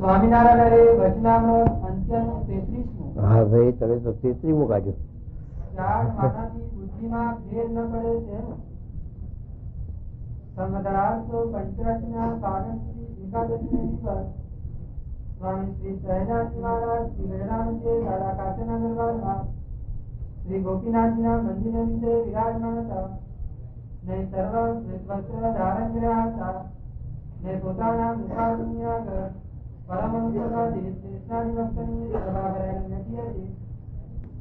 સ્વામિનારાયણ વચનામૃત અંત્યનું 33મું. હા ભાઈ, તમે તો 33મું કાઢ્યું. ચાર માનાથી બુદ્ધિમાં ફેર ન પડે તેનું સંવત્સરાર્થો 85ના પાટણથી એકાદશીને દિવસ સ્વામી શ્રી સહજાનંદ મહારાજ શ્રી વેદાંતે દાદા કાશીના દરબારમાં શ્રી ગોપીનાથજીના મંદિર વિશે વિરાજમાન હતા ને સર્વ વસ્ત્ર ધારણ કર્યા હતા ને પોતાના મુખાગ્નિ આગળ પરમહંસોના દેશનાની વસ્તુની સભા કરાયેલી નથી હતી.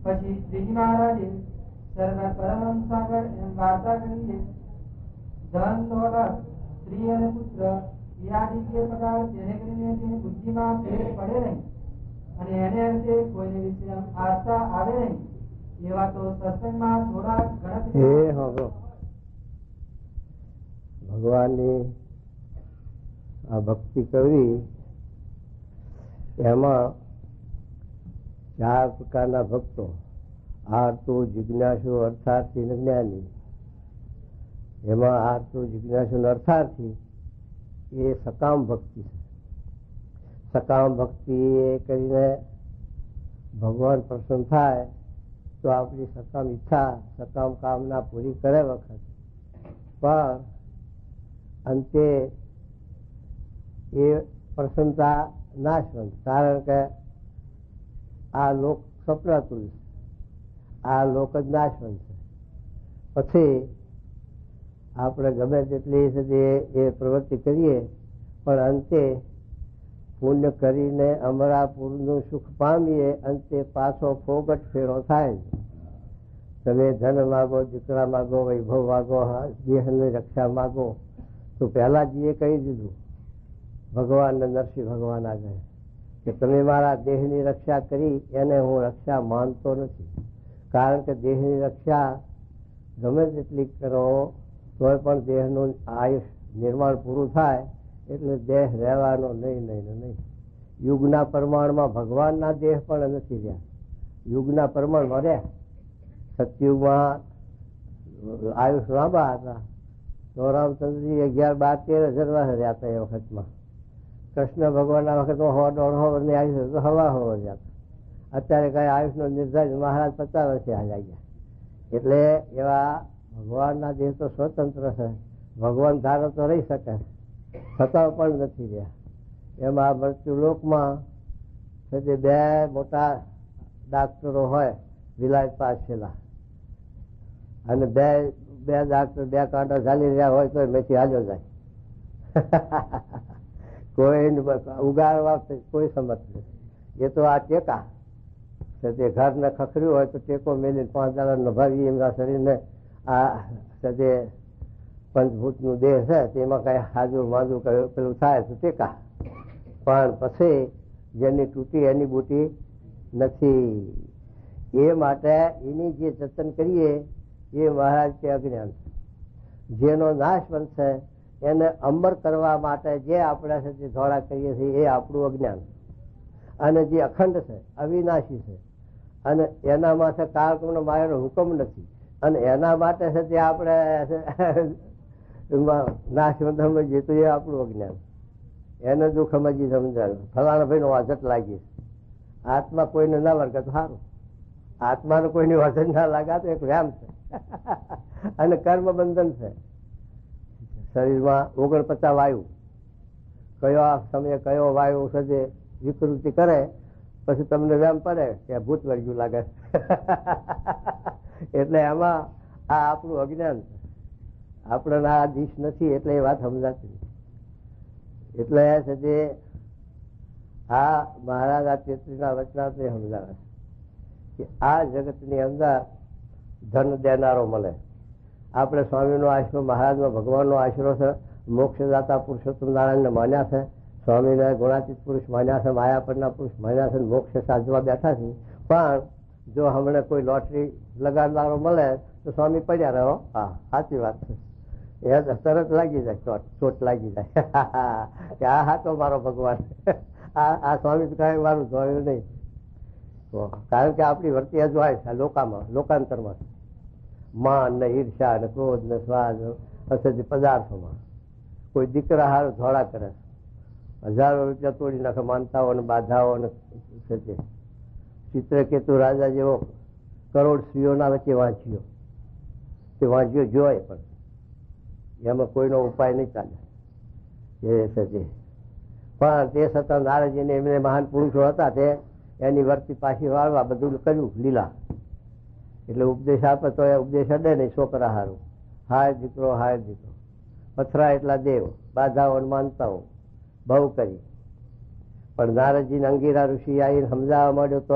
પછી શ્રીજી મહારાજે સર્વ પરમહંસ આગળ એમ વાર્તા કરી, ધન દોલત સ્ત્રી અને પુત્ર યાદી જે પદાર્થ જેને કરીને તેની બુદ્ધિમાં ફેર પડે નહીં અને એને અંતે કોઈને વિશે આશા આવે નહીં એવા તો સત્સંગમાં થોડા ગણતરી ભગવાનની આ ભક્તિ કરવી, એમાં 4 પ્રકારના ભક્તો: આર્તો, જિજ્ઞાસુ, અર્થાર્થી ને જ્ઞાની. એમાં આર્તો, જિજ્ઞાસુ ને અર્થાર્થી એ સકામ ભક્તિ છે. સકામ ભક્તિ એ કરીને ભગવાન પ્રસન્ન થાય તો આપણી સકામ ઈચ્છા, સકામ કામના પૂરી કરે વખત પણ અંતે એ પ્રસન્નતા નાશવંત. કારણ કે આ લોક સ્વપ્નાતુલ છે, આ લોક જ નાશવંત છે. પછી આપણે ગમે તેટલી એ પ્રવૃત્તિ કરીએ પણ અંતે પુણ્ય કરીને અમરાપુરનું સુખ પામીએ, અંતે પાછો ફોગટ ફેરો થાય. તમે ધન માગો, દીકરા માગો, વૈભવ માગો, દેહની રક્ષા માગો, તો પહેલા જ એ કહી દીધું ભગવાન ને નરસિંહ ભગવાન આગળ કે તમે મારા દેહની રક્ષા કરી એને હું રક્ષા માનતો નથી. કારણ કે દેહની રક્ષા ગમે તેટલી કરો તોય પણ દેહનું આયુષ નિર્માણ પૂરું થાય એટલે દેહ રહેવાનો નહીં. યુગના પ્રમાણમાં ભગવાનના દેહ પણ નથી રહ્યા. યુગના પ્રમાણમાં રહ્યા. સતયુગમાં આયુષ લાંબા હતા તો રામચંદ્રજી 11, 12, 13 હજાર વર્ષ રહ્યા હતા એ વખતમાં. કૃષ્ણ ભગવાનના વખતમાં 100-150 વર્ષની આયુષ તો હવા રહ્યા હતા. અત્યારે કઈ આયુષનો નિર્ધારિત મહારાજ 50 વર્ષે હાલ્યા ગયા. એટલે એવા ભગવાનના દેહ તો સ્વતંત્ર છે, ભગવાન ધારો તો રહી શકે, છતાં પણ નથી રહ્યા. એમાં મૃત્યુલોકમાં જે 2 મોટા ડાક્ટરો હોય વિલાયત પાસેલા, અને બે ડાક્ટર 2 કાંટા ચાલી રહ્યા હોય તો મેથી હાલ્યો જાય. કોઈ ઉગાડવા કોઈ સમજ નથી. એ તો આ ટેકા તે ઘરને ખખડ્યું હોય તો ટેકો મેળીને 5 દાડા નભાવી એમના શરીરને. આ જે પંચભૂતનું દેહ છે તેમાં કઈ હાજુ માજુ પેલું થાય તો ટેકા, પણ પછી જેની તૂટી એની બૂટી નથી. એ માટે એની જે જતન કરીએ એ મહારાજ કે અજ્ઞાન છે. જેનો નાશ બનશે એને અમર કરવા માટે જે આપણે છે તે ધોળા કરીએ છીએ એ આપણું અજ્ઞાન. અને જે અખંડ છે, અવિનાશી છે, અને એના માટે કાળક્રમનો માયાનો હુકમ નથી, અને એના માટે છે તે આપણે નાશ સમજીએ તો એ આપણું અજ્ઞાન. એને દુઃખ સમજી સમજાયું ફલાણા ભાઈ નો વાજટ લાગી. આત્મા કોઈને ના વર્ગે તો સારું. આત્માને કોઈની વજન ના લાગે તો એક વ્યામ છે અને કર્મ બંધન છે. શરીરમાં 49 વાયુ, કયો સમયે કયો વાયુ સજે વિકૃતિ કરે પછી તમને વ્યામ પડે કે ભૂત વર્ગ્યું લાગે. એટલે એમાં આ આપણું અજ્ઞાન છે. આપણને આ દિશ નથી એટલે એ વાત સમજાતી. એટલે છે જે આ મહારાજ આ 33ના વચનાથી સમજાવે કે આ જગતની અંદર ધન દેનારો મળે. આપણે સ્વામીનો આશરો, મહારાજનો ભગવાનનો આશરો છે. મોક્ષદાતા પુરુષોત્તમ નારાયણને માન્યા છે, સ્વામીને ગુણાતીત પુરુષ માન્યા છે, માયાપરના પુરુષ માન્યા છે, મોક્ષ સાધવા બેઠા છે. પણ જો હમણાં કોઈ લોટરી લગાડનારો મળે તો સ્વામી પડ્યા રહો. હા, સાચી વાત છે. એ તરત લાગી જાય, ચોટ લાગી જાય કે હા તો મારો ભગવાન. આ સ્વામી કઈ મારું જોયું નહીં. કારણ કે આપણી વર્તી હજુ આવે છે લોકામાં, લોકાંતરમાં. માન ને ઈર્ષા ને ક્રોધ ને સ્વાદ અસત્ય પદાર્થોમાં. કોઈ દીકરા હારું ધોળા કરે, હજારો રૂપિયા તોડી નાખે માનતાઓ અને બાધાઓ અને ચિત્રકેતુ રાજા જેવો કરોડ સ્ત્રીઓના વચ્ચે વાંચ્યો, તે વાંચ્યો જોય પણ એમાં કોઈનો ઉપાય નહીં ચાલે એ છે. પણ તે છતાં નારદજીને એમને મહાન પુરુષો હતા તે એની વર્તી પાછી વાળવા બધું કર્યું લીલા. એટલે ઉપદેશ આપે તો એ ઉપદેશ અડે નહીં છોકરા હારું. હાય દીકરો હાય દીકરો, પથરા એટલા દેવ, બાધાઓ માનતાઓ બહુ કરી. પણ નારદજીને અંગીરા ઋષિ આવીને સમજાવવા માંડ્યો તો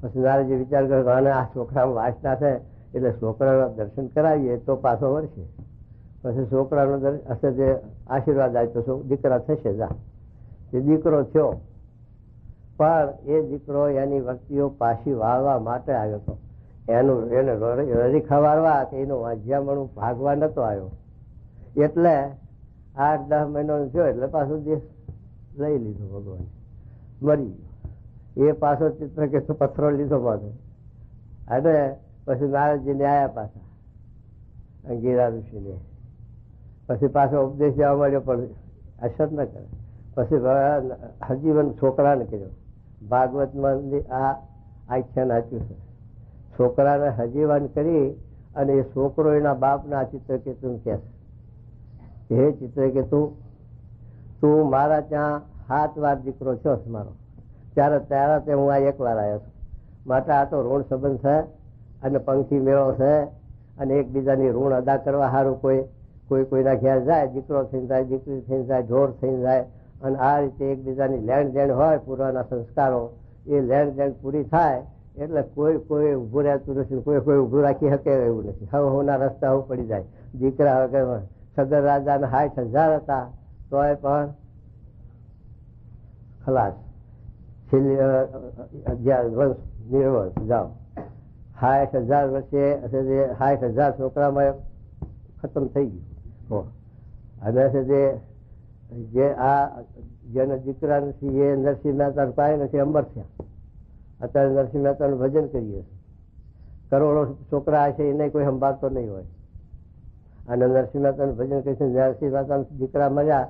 પછી નારદજી વિચાર કર્યો કે આને આ છોકરામાં વાસના છે એટલે છોકરાના દર્શન કરાવીએ તો પાછો વળશે. પછી છોકરાનો હશે જે આશીર્વાદ આવે તો દીકરા થશે. જા એ દીકરો થયો, પણ એ દીકરો એની વસ્તીઓ પાછી વાળવા માટે આવ્યો હતો. એને રડી ખવારવા કે એનું વાંજ્યામણું ભાગવા નતો આવ્યો. એટલે 8-10 મહિનો થયો એટલે પાછું દેશ લઈ લીધો ભગવાન, મરી ગયો. એ પાછો ચિત્રકેતુ પથરો લીધો પાછો. અને પછી નારદજીને આવ્યા પાછા અંગીરા ઋષિને. પછી પાછો ઉપદેશ જવા મળ્યો પણ અસર ન કરે. પછી હજીવન છોકરાને કર્યો. ભાગવતમાં આ આખ્યાન આપ્યું છે. છોકરાને હજીવન કરી અને એ છોકરો એના બાપના ચિત્રકેતુ કહે છે, હે ચિત્રકેતુ, તું મારા ત્યાં 7 વાર દીકરો છો મારો, ત્યારે તે હું આ 1 વાર આવ્યો છું. માટે આ તો ઋણ સંબંધ છે અને પંખી મેળો છે અને એકબીજાની ઋણ અદા કરવા સારું કોઈના ઘેર જાય, દીકરો થઈને જાય, દીકરી થઈને જાય, ઢોર થઈને જાય. અને આ રીતે એકબીજાની લેણ દેણ હોય, પૂર્વના સંસ્કારો, એ લેણ દેણ પૂરી થાય એટલે કોઈ ઉભું રહેતું નથી, કોઈ ઉભું રાખી શકે એવું નથી. હવે રસ્તા ઉપર પડી જાય. દીકરા વગર સગર રાજાને 60,000 હતા તોય પણ ખલાસ. છેલ્લી વંશ નિર્વંશ જાઓ 60,000 વર્ષે 60,000 છોકરામાં ખતમ થઈ ગયું. અને જે આ જેના દીકરા નથી એ નરસિંહ મહેતા પાય નથી, અંબર થયા. અત્યારે નરસિંહ મહેતાનું ભજન કરીએ. કરોડો છોકરા હશે એને કોઈ સંભાળતો નહીં હોય. અને નરસિંહ મહેતાનું ભજન કરીશું. નરસિંહ મહેતાના દીકરા મળ્યા,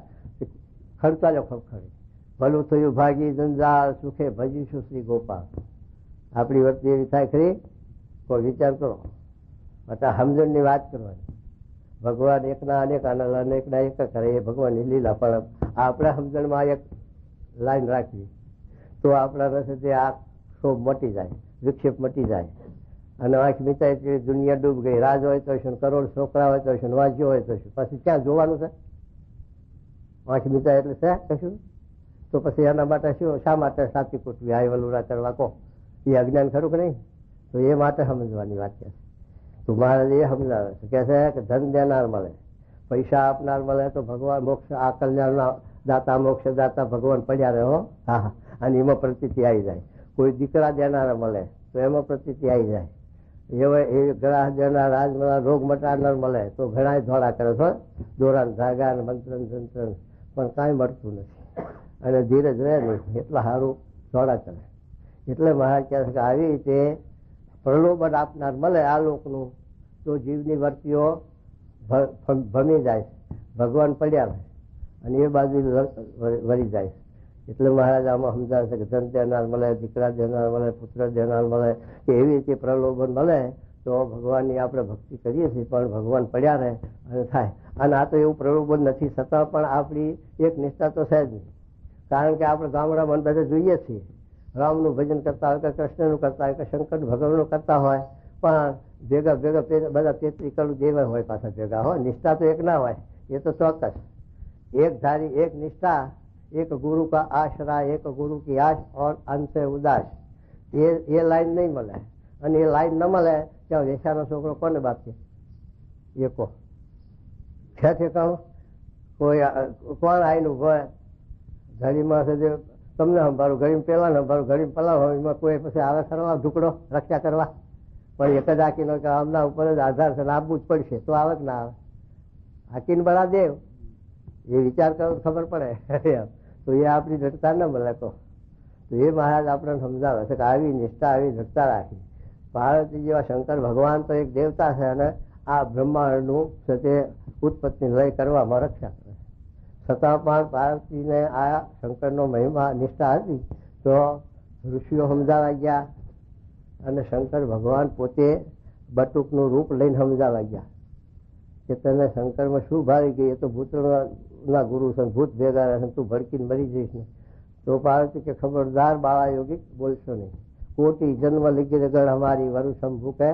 ખડકાલ્યો ખડખડી, ભલું થયું ભાગી જંજાળ, સુખે ભજીશું શ્રી ગોપાલ. આપણી વર્તી એવી થાય ખરી? કોઈ વિચાર કરો. અત્યારે સમજણની વાત કરવાની. ભગવાન એકના અનેક અનેકના એક કરે એ ભગવાનની લીલા. પણ આપણે સમજણમાં એક લાઈન રાખવી તો આપણા રસ્તે તે આ શોભ મટી જાય, વિક્ષેપ મટી જાય. અને આંખ મીચાય તે દુનિયા ડૂબ ગઈ. રાજ હોય તો છે, કરોડ છોકરા હોય તો છે, વાંચ્યો હોય તો છે, પછી ક્યાં જોવાનું છે? આંખ મીચાય એટલે છે કશું? તો પછી એના માટે શું, શા માટે સાચી કૂટવી, હાય વલુરા કરવા કહો? એ અજ્ઞાન ખરું કે નહીં? તો એ માટે સમજવાની વાત છે. તો મારે એ સમજાવે છે કે ધન દેનાર મળે, પૈસા આપનાર મળે તો ભગવાન મોક્ષ, આ કલ્યાણ દાતા મોક્ષ દાતા ભગવાન પડ્યા રહે. હા, અને એમાં પ્રતીતિ આવી જાય. કોઈ દીકરા દેનારા મળે તો એમાં પ્રતીતિ આવી જાય. એ ગ્રાહ દેનાર, રાજ મળે, રોગ મટાડનાર મળે તો ઘણા ધોળા કરે છે, દોરાન ધાગા મંત્રન તંત્રન, પણ કાંઈ મળતું નથી. અને ધીરજ રહે નહીં એટલા સારું ધોળા કરે. એટલે મહારાજ કહે છે કે આવી રીતે પ્રલોભન આપનાર મળે આ લોકનું તો જીવની વર્તીઓ ભમી જાય, ભગવાન પડ્યા રહે અને એ બાજુ વળી જાય. એટલે મહારાજ આમાં સમજાવે છે કે ધન દેનાર મળે, દીકરા દેનાર મળે, પુત્ર દેનાર મળે, કે એવી રીતે પ્રલોભન મળે તો ભગવાનની આપણે ભક્તિ કરીએ છીએ પણ ભગવાન પડ્યા રહે અને થાય. અને આ તો એવું પ્રલોભન નથી, છતાં પણ આપણી એક નિષ્ઠા તો છે જ નહીં. કારણ કે આપણે ગામડામાં બધા જોઈએ છીએ, રામનું ભજન કરતા હોય કે કૃષ્ણનું કરતા હોય કે શંકર ભગવાનનું કરતા હોય, પણ ભેગા બધા 33 કરોડ દેવા હોય પાછા ભેગા હોય. નિષ્ઠા તો એક ના હોય, એ તો ચોક્કસ. એક ધારી, એક નિષ્ઠા, એક ગુરુ કા આશરા, એક ગુરુ की आश और अंत उदास, એ લાઈન નહીં મળે. અને એ લાઈન ન મળે ત્યાં વેચાનો છોકરો કોને બાપ છે એ કહો? છે ઠેકાણું? કોણ આવીને હોય ઘડીમાં છે તમને સંભાળું, ઘડી પેલા સંભાળું, ઘડી પેલા હોય, એમાં કોઈ પછી આવે કરવા ઢુકડો રક્ષા કરવા? પણ એક જ હાકીનો કે આમના ઉપર જ આધાર છે, આપવું જ પડશે તો આવે કે ના આવે? હાકીને બળા દેવ એ વિચાર કરો ખબર પડે. તો એ આપણી દ્રઢતા ન મળે કહો. તો એ મહારાજ આપણને સમજાવે છે કે આવી નિષ્ઠા, આવી દ્રઢતા રાખી. પાર્વતી જેવા શંકર ભગવાન તો એક દેવતા છે અને આ બ્રહ્માંડનું છે તે ઉત્પત્તિ લય કરવામાં રક્ષા કરે. છતાં પણ પાર્વતીને આ શંકરનો મહિમા નિષ્ઠા હતી તો ઋષિઓ સમજાવા ગયા અને શંકર ભગવાન પોતે બટુકનું રૂપ લઈને સમજાવા ગયા કે તને શંકરમાં શું ભાવી ગઈ, એ તો ભૂતના ગુરુ છે, ભૂત ભેગા રહે, તું ભડકીને મરી જઈશ ને. તો પાર્વતી કે ખબરદાર બાળા યોગી, બોલશો નહીં. કોટી જન્મ લીધી રગડ અમારી વરુ શંભુ કે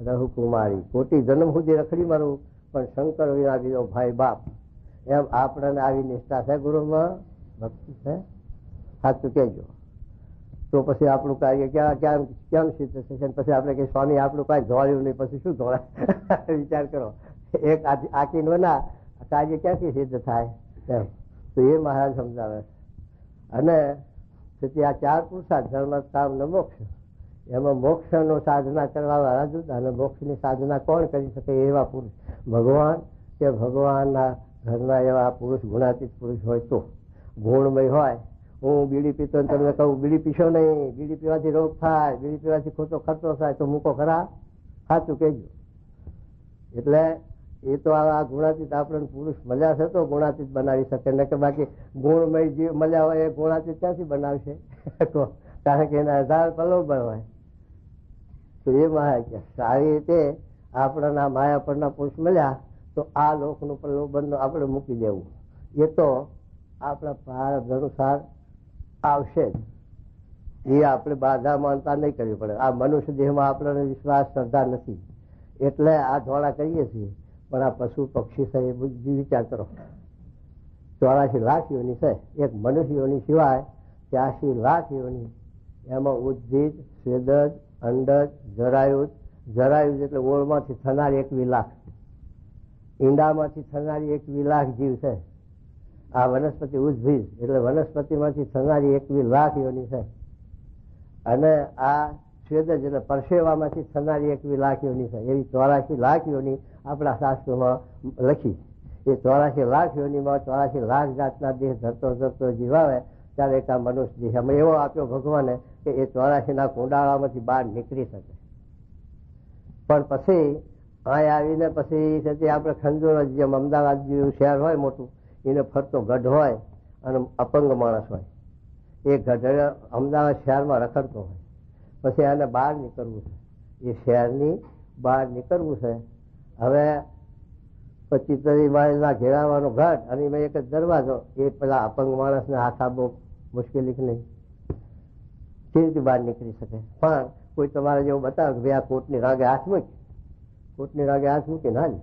રહુ કુમારી. કોટી જન્મ સુધી રખડી મારું પણ શંકર વિના બીજો ભાઈ બાપ. એમ આપણને આવી નિષ્ઠા છે, ગુરુમાં ભક્તિ છે, સાચું કહેજો. તો પછી આપણું કાર્ય કેમ સિદ્ધ થશે? પછી આપણે કહીએ સ્વામી આપણું કાંઈ ધોળ્યું નહીં, પછી શું ધોળાય? વિચાર કરો, એક આખી ના કાર્ય ક્યાંથી સિદ્ધ થાય એમ. તો એ મહારાજ સમજાવે. અને આ 4 પુરુષાર્થ ધર્મ, કામ ને મોક્ષ, એમાં મોક્ષનો સાધના કરવા વાળા જુદા અને મોક્ષની સાધના કોણ કરી શકે? એવા પુરુષ, ભગવાન કે ભગવાનના ઘરના એવા પુરુષ, ગુણાતીત પુરુષ હોય તો. ગુણમય હોય, હું બીડી પીતો તમને કહું બીડી પીશો નહીં, બીડી પીવાથી રોગ થાય, બીડી પીવાથી ખોટો ખર્ચો થાય, તો મૂકો ખરા? સાચું કહેજો. એટલે એ તો આ ગુણાતીત આપણને પુરુષ મળ્યા છે તો ગુણાતીત બનાવી શકે ને, કે બાકી ગુણમય જીવ મળ્યા હોય એ ગુણાતીત ક્યાંથી બનાવશે? કારણ કે એના આધાર પ્રલોભન હોય. તો એ માયા સારી રીતે આપણા માયા પરના પુરુષ મળ્યા તો આ લોકનું પ્રલોભન આપણે મૂકી દેવું. એ તો આપણા પ્રારબ્ધ અનુસાર આવશે જ. એ આપણે બાધા માનતા નહીં કરવી પડે. આ મનુષ્ય દેહમાં આપણને વિશ્વાસ, શ્રદ્ધા નથી એટલે આ ધોળા કરીએ છીએ. પણ આ પશુ પક્ષી છે એ બુદ્ધિ વિચાર કરો, 84 લાખ યોની છે. એક મનુષ્યોની સિવાય 83 લાખ યોની. એમાં ઉદ્ભિદ, સ્વેદજ, અંડજ, જરાયુજ. જરાયુજ એટલે ઓળમાંથી થનાર 21 લાખ, ઈંડામાંથી થનારી 21 લાખ જીવ છે. આ વનસ્પતિ ઉદ્ભિદ એટલે વનસ્પતિમાંથી થનારી 21 લાખ યોની છે. અને આ સ્વેદજ એટલે પરસેવામાંથી થનારી 21 લાખ યોની છે. એવી 84 લાખ યોની આપણા શાસ્ત્રોમાં લખી. એ 84 લાખ યોનીમાં 84 લાખ જાતના દેહ ધરતો જીવાવે ત્યારે એક આ મનુષ્ય દેહ અમે એવો આપ્યો ભગવાને કે એ 84 કુંડાળામાંથી બહાર નીકળી શકે. પણ પછી અહીં આવીને પછી આપણે ખંજોર, જેમ અમદાવાદ જેવું શહેર હોય મોટું, એને ફરતો ગઢ હોય અને અપંગ માણસ હોય. એ ગઢ અમદાવાદ શહેરમાં રખડતો હોય. પછી આને બહાર નીકળવું છે, એ શહેરની બહાર નીકળવું છે. હવે 25-30 માઇલના ઘેરાવાનો ઘાટ અને એમાં એક જ દરવાજો. એ પેલા અપંગ માણસને હાથ બહુ મુશ્કેલી કે નહીં, કેવી રીતે બહાર નીકળી શકે? પણ કોઈ તમારે જેવું બતાવે કે ભાઈ આ કોર્ટની રાગે હાથ મૂકી, કોર્ટની રાગે હાથ મૂકી ના હાલ્યો.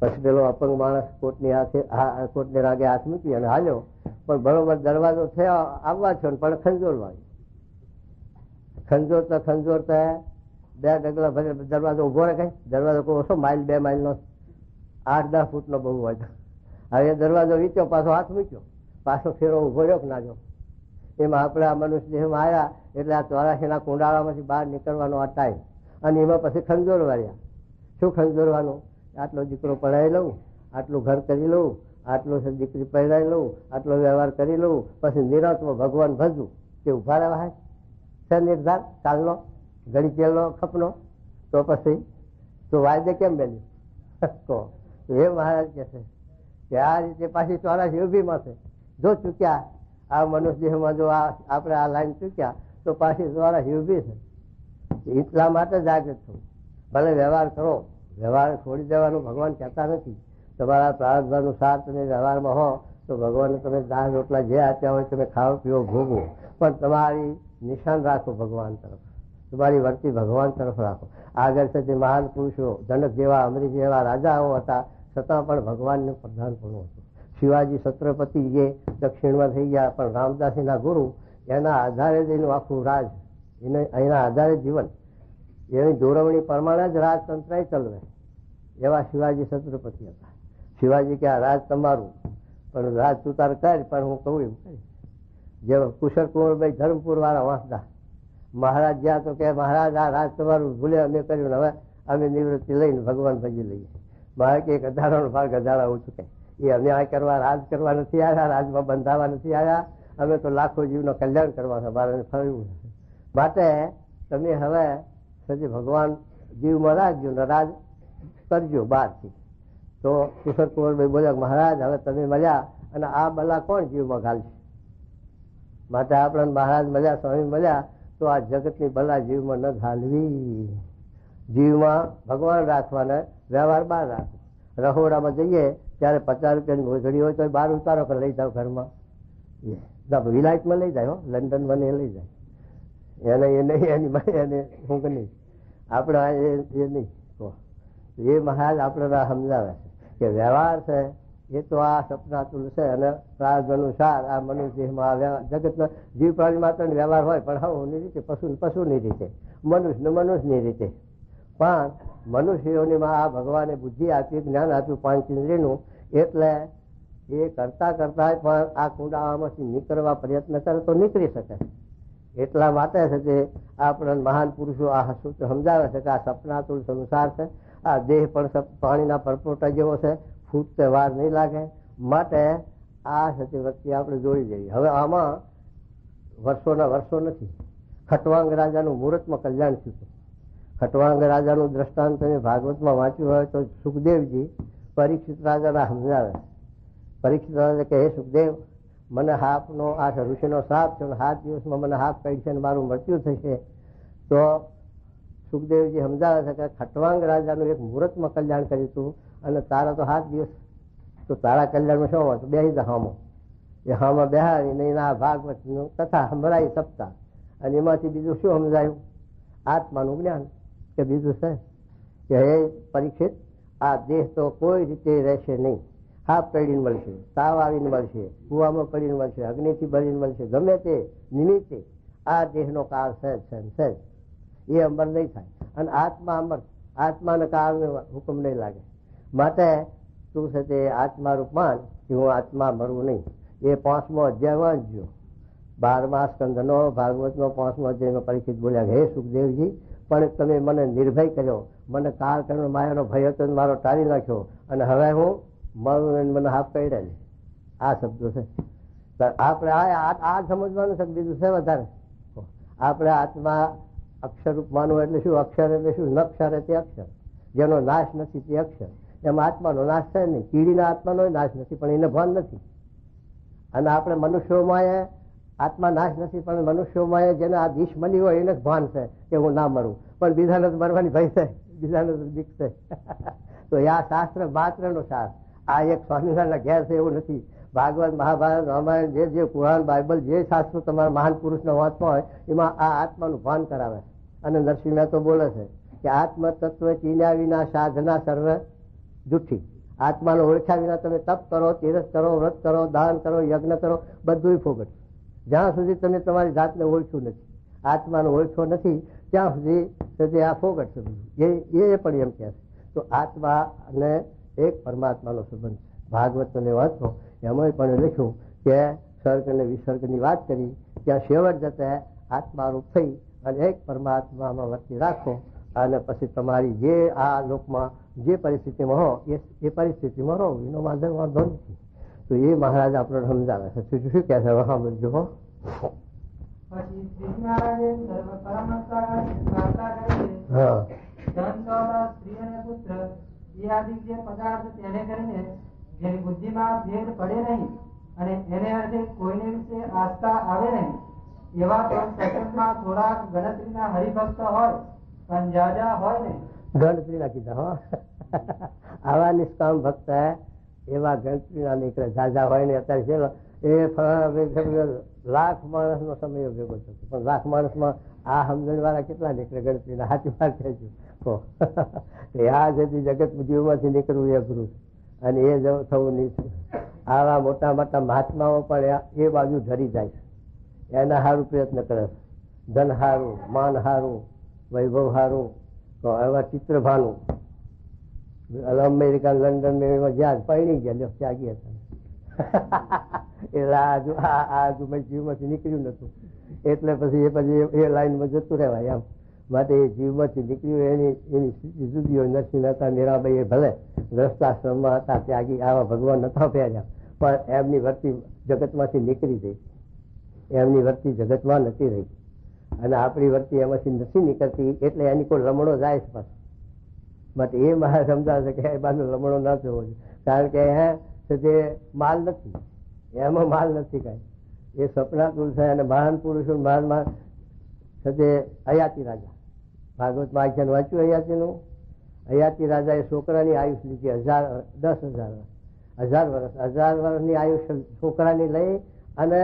પછી પેલો અપંગ માણસ કોર્ટની રાગે હાથ મૂકી અને હાલ્યો. પણ બરોબર દરવાજો થયો આવવા છો પણ ખંજોરવા, ખંજોરતા 2 ડગલા ભરે દરવાજો ઉભો રહે. કઈ દરવાજો કોઈ ઓછો માઇલ 2 માઇલનો 8-10 ફૂટનો બહુ હોય. હવે દરવાજો વીચ્યો, પાછો હાથ મૂક્યો, પાછો ફેરો ઉભો રહ્યો કે ના જો. એમાં આપણે આ મનુષ્ય દેહમાં આવ્યા એટલે આ 84 કુંડાળામાંથી બહાર નીકળવાનો આ ટાઈમ. અને એમાં પછી ખંજોર વાળ્યા. શું ખંજોરવાનું? આટલો દીકરો પઢાઈ લઉં, આટલું ઘર કરી લઉં, આટલું દીકરી પહેરાઈ લઉં, આટલો વ્યવહાર કરી લઉં, પછી નિરાંતમાં ભગવાન ભજવું. કે ઉભા રહેવા છે નિર્ધાર કાલનો, ઘડી ચેલનો, ખપનો. તો પછી તો વાયદે કેમ બન્યું? એ મહારાજ કહે છે કે આ રીતે પાછી 84 ઉભીમાં છે. જો ચૂક્યા આ મનુષ્ય દેહમાં, જો આપણે આ લાઈન ચૂક્યા તો પાછી 84 ઉભી છે. એટલા માટે જાગૃત થવું. ભલે વ્યવહાર કરો, વ્યવહાર છોડી દેવાનું ભગવાન કહેતા નથી. તમારા પ્રારબ્ધ અનુસાર તમે વ્યવહારમાં હો તો ભગવાનને તમે દાળ રોટલા જે આપ્યા હોય તમે ખાઓ પીવો ભોગવો, પણ તમારી નિશાન રાખો ભગવાન તરફ, તમારી વર્તી ભગવાન તરફ રાખો. આગળ છે તે મહાન પુરુષો, જનક જેવા, અમરીશ જેવા રાજાઓ હતા, છતાં પણ ભગવાનનું પ્રધાનપણું હતું. શિવાજી છત્રપતિ જે દક્ષિણમાં થઈ ગયા, પણ રામદાસીના ગુરુ એના આધારે જ એનું આખું રાજ, એના આધારે જીવન, એની દોરવણી પ્રમાણે જ રાજતંત્ર ચલવે. એવા શિવાજી છત્રપતિ હતા. શિવાજી કે આ રાજ તમારું, પણ રાજ તું તાર કર, પણ હું કહું એમ કરી. જે કુશળ કુંવરભાઈ ધર્મપુર વાળા વાંસદા મહારાજ જ્યાં તો કે મહારાજ આ રાજ તમારું ભૂલે અમે કર્યું, હવે અમે નિવૃત્તિ લઈને ભગવાન ભજી લઈએ. મારે કે 18 ભાગ ગધાડા ઓછું કે એ અમે આ કરવા રાજ કરવા નથી આવ્યા, રાજમાં બંધાવા નથી આવ્યા, અમે તો લાખો જીવનો કલ્યાણ કરવા છે, બાર ફરવું છે. માટે તમે હવે સજી ભગવાન જીવમાં રાખજો ને રાજ કરજો બહારથી. તો કિશોર કુંવરભાઈ બોલ્યા મહારાજ હવે તમે મળ્યા અને આ બલા કોણ જીવમાં ઘાલશે? માટે આપણને મહારાજ મળ્યા, સ્વામી મળ્યા તો આ જગતની બલા જીવમાં ન ઘાલવી. જીવમાં ભગવાન રાખવાના, વ્યવહાર બહાર રાખવો. રહોડામાં જઈએ ત્યારે 50 રૂપિયાની મોજડી હોય તો બહાર ઉતારો કે લઈ જાઓ ઘરમાં. વિલાયતમાં લઈ જાય, લંડનમાં એ લઈ જાય, એને એને ઊંઘ નહીં. આપણે એ નહીં. એ મહારાજ આપણે સમજાવે છે કે વ્યવહાર છે એ તો આ સપનાતુલ છે અને પ્રાર્થ અનુસાર આ મનુષ્યમાં જગતના જીવ પ્રાણી માત્ર વ્યવહાર હોય પણ હવની રીતે, પશુની રીતે, મનુષ્યની રીતે. પણ મનુષ્યોનીમાં આ ભગવાને બુદ્ધિ આપી, જ્ઞાન આપ્યું 5 ઇન્દ્રિયનું, એટલે એ કરતા કરતા પણ આ કુંડામાંથી નીકળવા પ્રયત્ન કરે તો નીકળી શકે. એટલા માટે છે કે આપણે મહાન પુરુષો આ સૂત્ર સમજાવે છે કે આ સપનાતુલ સંસાર છે. આ દેહ પણ પાણીના પરપોટા જેવો છે, ફૂટતે વાર નહીં લાગે. માટે આ સતી વખતે આપણે જોડી જઈએ. હવે આમાં વર્ષોના વર્ષો નથી. ખટવાંગ રાજાનું મુહૂર્તમાં કલ્યાણ થયું હતું. ખટવાંગ રાજાનું દ્રષ્ટાંત તમે ભાગવતમાં વાંચ્યું હોય તો સુખદેવજી પરીક્ષિત રાજાના સમજાવે. પરીક્ષિત રાજા કે હે સુખદેવ, મને હાપનો આ ઋષિનો શ્રાપ છે, 7 દિવસમાં મને હાપ કઈ છે, મારું મૃત્યુ થશે. તો સુખદેવજી સમજાવે છે કે ખટવાંગ રાજાનું એક મુહૂર્તમાં કલ્યાણ કર્યું હતું અને તારા તો 7 દિવસ, તો તારા કલ્યાણમાં શું હતું? બેહી જા હામો. એ હામાં બેહાડીને એના ભાગવતનું કથા સંભળાઈ સપ્તાહ, અને એમાંથી બીજું શું સમજાયું? આત્માનું જ્ઞાન. કે બીજું છે કે હે પરીક્ષિત, આ દેહ તો કોઈ રીતે રહેશે નહીં. હાફ પડીને મળશે, તાવ આવીને મળશે, કુવામાં પડીને મળશે, અગ્નિથી બળીને મળશે, ગમે તે નિમિત્તે આ દેહનો કાળ છે એ અમર નહીં થાય. અને આત્મા અમર, આત્માના કાળને હુકમ નહીં લાગે. માટે શું છે તે આત્મા રૂપમાન કે હું આત્મા મરવું નહીં. એ 5મો અધ્યાય વાંચજો, 12મા સ્કંદનો ભાગવતનો 5મો અધ્યાયમાં પરીક્ષિત બોલ્યા હે સુખદેવજી, પણ તમે મને નિર્ભય કર્યો, મને કાળ કર્મ માયાનો ભય હતો મારો ટાળી નાખ્યો, અને હવે હું મારું મને હાફ કર્યા છે. આ શબ્દો છે. આપણે આ સમજવાનું છે. બીજું છે વધારે. આપણે આત્મા અક્ષર રૂપ માનવું એટલે શું? અક્ષર એટલે શું? નક્ષર તે અક્ષર, જેનો નાશ નથી તે અક્ષર. એમાં આત્માનો નાશ થાય નહીં. કીડીના આત્માનો નાશ નથી પણ એને ભાન નથી. અને આપણે મનુષ્યોમાં આત્મા નાશ નથી પણ મનુષ્યોમાં જેને આ દિશ મળી હોય એને જ ભાન છે કે હું ના મરું, પણ બીજાને તો મરવાની ભય છે, બીજાને તો બીક છે. તો આ શાસ્ત્ર માત્રનો શાસ્ત્ર. આ એક સ્વામિનારાયણના ઘેર છે એવું નથી. ભાગવત, મહાભારત, રામાયણ, જે કુરાન, બાઇબલ, જે શાસ્ત્રો તમારા મહાન પુરુષનો વાંચવા હોય એમાં આ આત્માનું ભાન કરાવે. અને નરસિંહ મહેતો બોલે છે કે આત્મ તત્વ ચીન્યા વિના સાધના સર્વ જૂઠી. આત્માનો ઓળખ્યા વિના તમે તપ કરો, તીરથ કરો, વ્રત કરો, દાન કરો, યજ્ઞ કરો, બધું ફોગટ. જ્યાં સુધી તમે તમારી જાતને ઓળખ્યું નથી, આત્માનો ઓળખ્યો નથી, ત્યાં સુધી આ ફોગટ છે બધું. એ પણ એમ કહે છે. તો આત્મા અને એક પરમાત્માનો સંબંધ છે. ભાગવતને વાંચો એમાં પણ લખ્યું કે સર્ગ અને વિસર્ગની વાત કરી, ત્યાં છેવટ જતા આત્મારૂપ થઈ અને એક પરમાત્મામાં વર્તી રાખો, અને પછી તમારી જે આ લોકમાં જે પરિસ્થિતિમાં હો એ પરિસ્થિતિમાં રહો, એનો વાંધો નથી. તો એ મહારાજ આપણને સમજાવે છે. શું કહે છે સાંભળજો. પછી શ્રી મહારાજે વાર્તા કરી છે. હા, ધન દોલત, સ્ત્રી અને પુત્ર એ આદિ જે પદાર્થ તેને કરીને જેની બુદ્ધિમાં ભેદ પડે નહીં અને એને અર્થે કોઈને વિશે આસ્થા આવે નહીં, એવા તો સેકન્ડમાં થોડાક ગણતરીના હરિભક્ત હોય પણ જાજા હોય ને. ગણતરીના કીધા હો. આવા નિષ્કામ ભક્ત એવા ગણતરીના નીકળે, જાજા હોય ને. અત્યારે છે એ લાખ માણસનો સમય ભેગો થતો, પણ લાખ માણસમાં આ સમજણ વાળા કેટલા નીકળે ગણતરીના? સાચી વાત કહેજો. આ જતી જગત જીવમાંથી નીકળવું એ અઘરું, અને એ થવું નહીં. આવા મોટા મોટા મહાત્માઓ પણ એ બાજુ ધરી જાય, એના સારું પ્રયત્ન કરે. ધન હારું, માન હારું, વૈભવ હારું, તો એવા ચિત્રભાનું અમેરિકા, લંડન એમાં જ્યાં પૈણી ગયા ત્યાગી હતા. એટલે આજુ મેં જીવમાંથી નીકળ્યું નતું, એટલે પછી એ લાઈનમાં જતું રહેવાય એમ. માટે એ જીવમાંથી નીકળ્યું એની સ્થિતિ જુદી હોય. નરસિંહ મહેતા, મીરાબાઈ એ ભલે ગ્રસ્તાશ્રમમાં હતા, ત્યાગી, આવા ભગવાન નતા પહેર્યા, પણ એમની વર્તી જગતમાંથી નીકળી ગઈ. એમની વર્તી જગતમાં નથી રહી, અને આપણી વર્તી એમાંથી નથી નીકળતી, એટલે એની કોઈ લમણો જાય છે પાછો. માટે એ મારે સમજાવે છે કે એ બાજુ લમણો ના થવો જોઈએ, કારણ કે તે માલ નથી, એમાં માલ નથી કાંઈ. એ સપનાતુલ છે અને મહાન પુરુષો મહાન તે અયાતિ રાજા, ભાગવતમાં આખ્યાન વાંચ્યું અયાતિનું. અયાતિ રાજા એ છોકરાની આયુષ લીધી 10,000 વર્ષ, 1000 વર્ષની આયુષ છોકરાની લઈ અને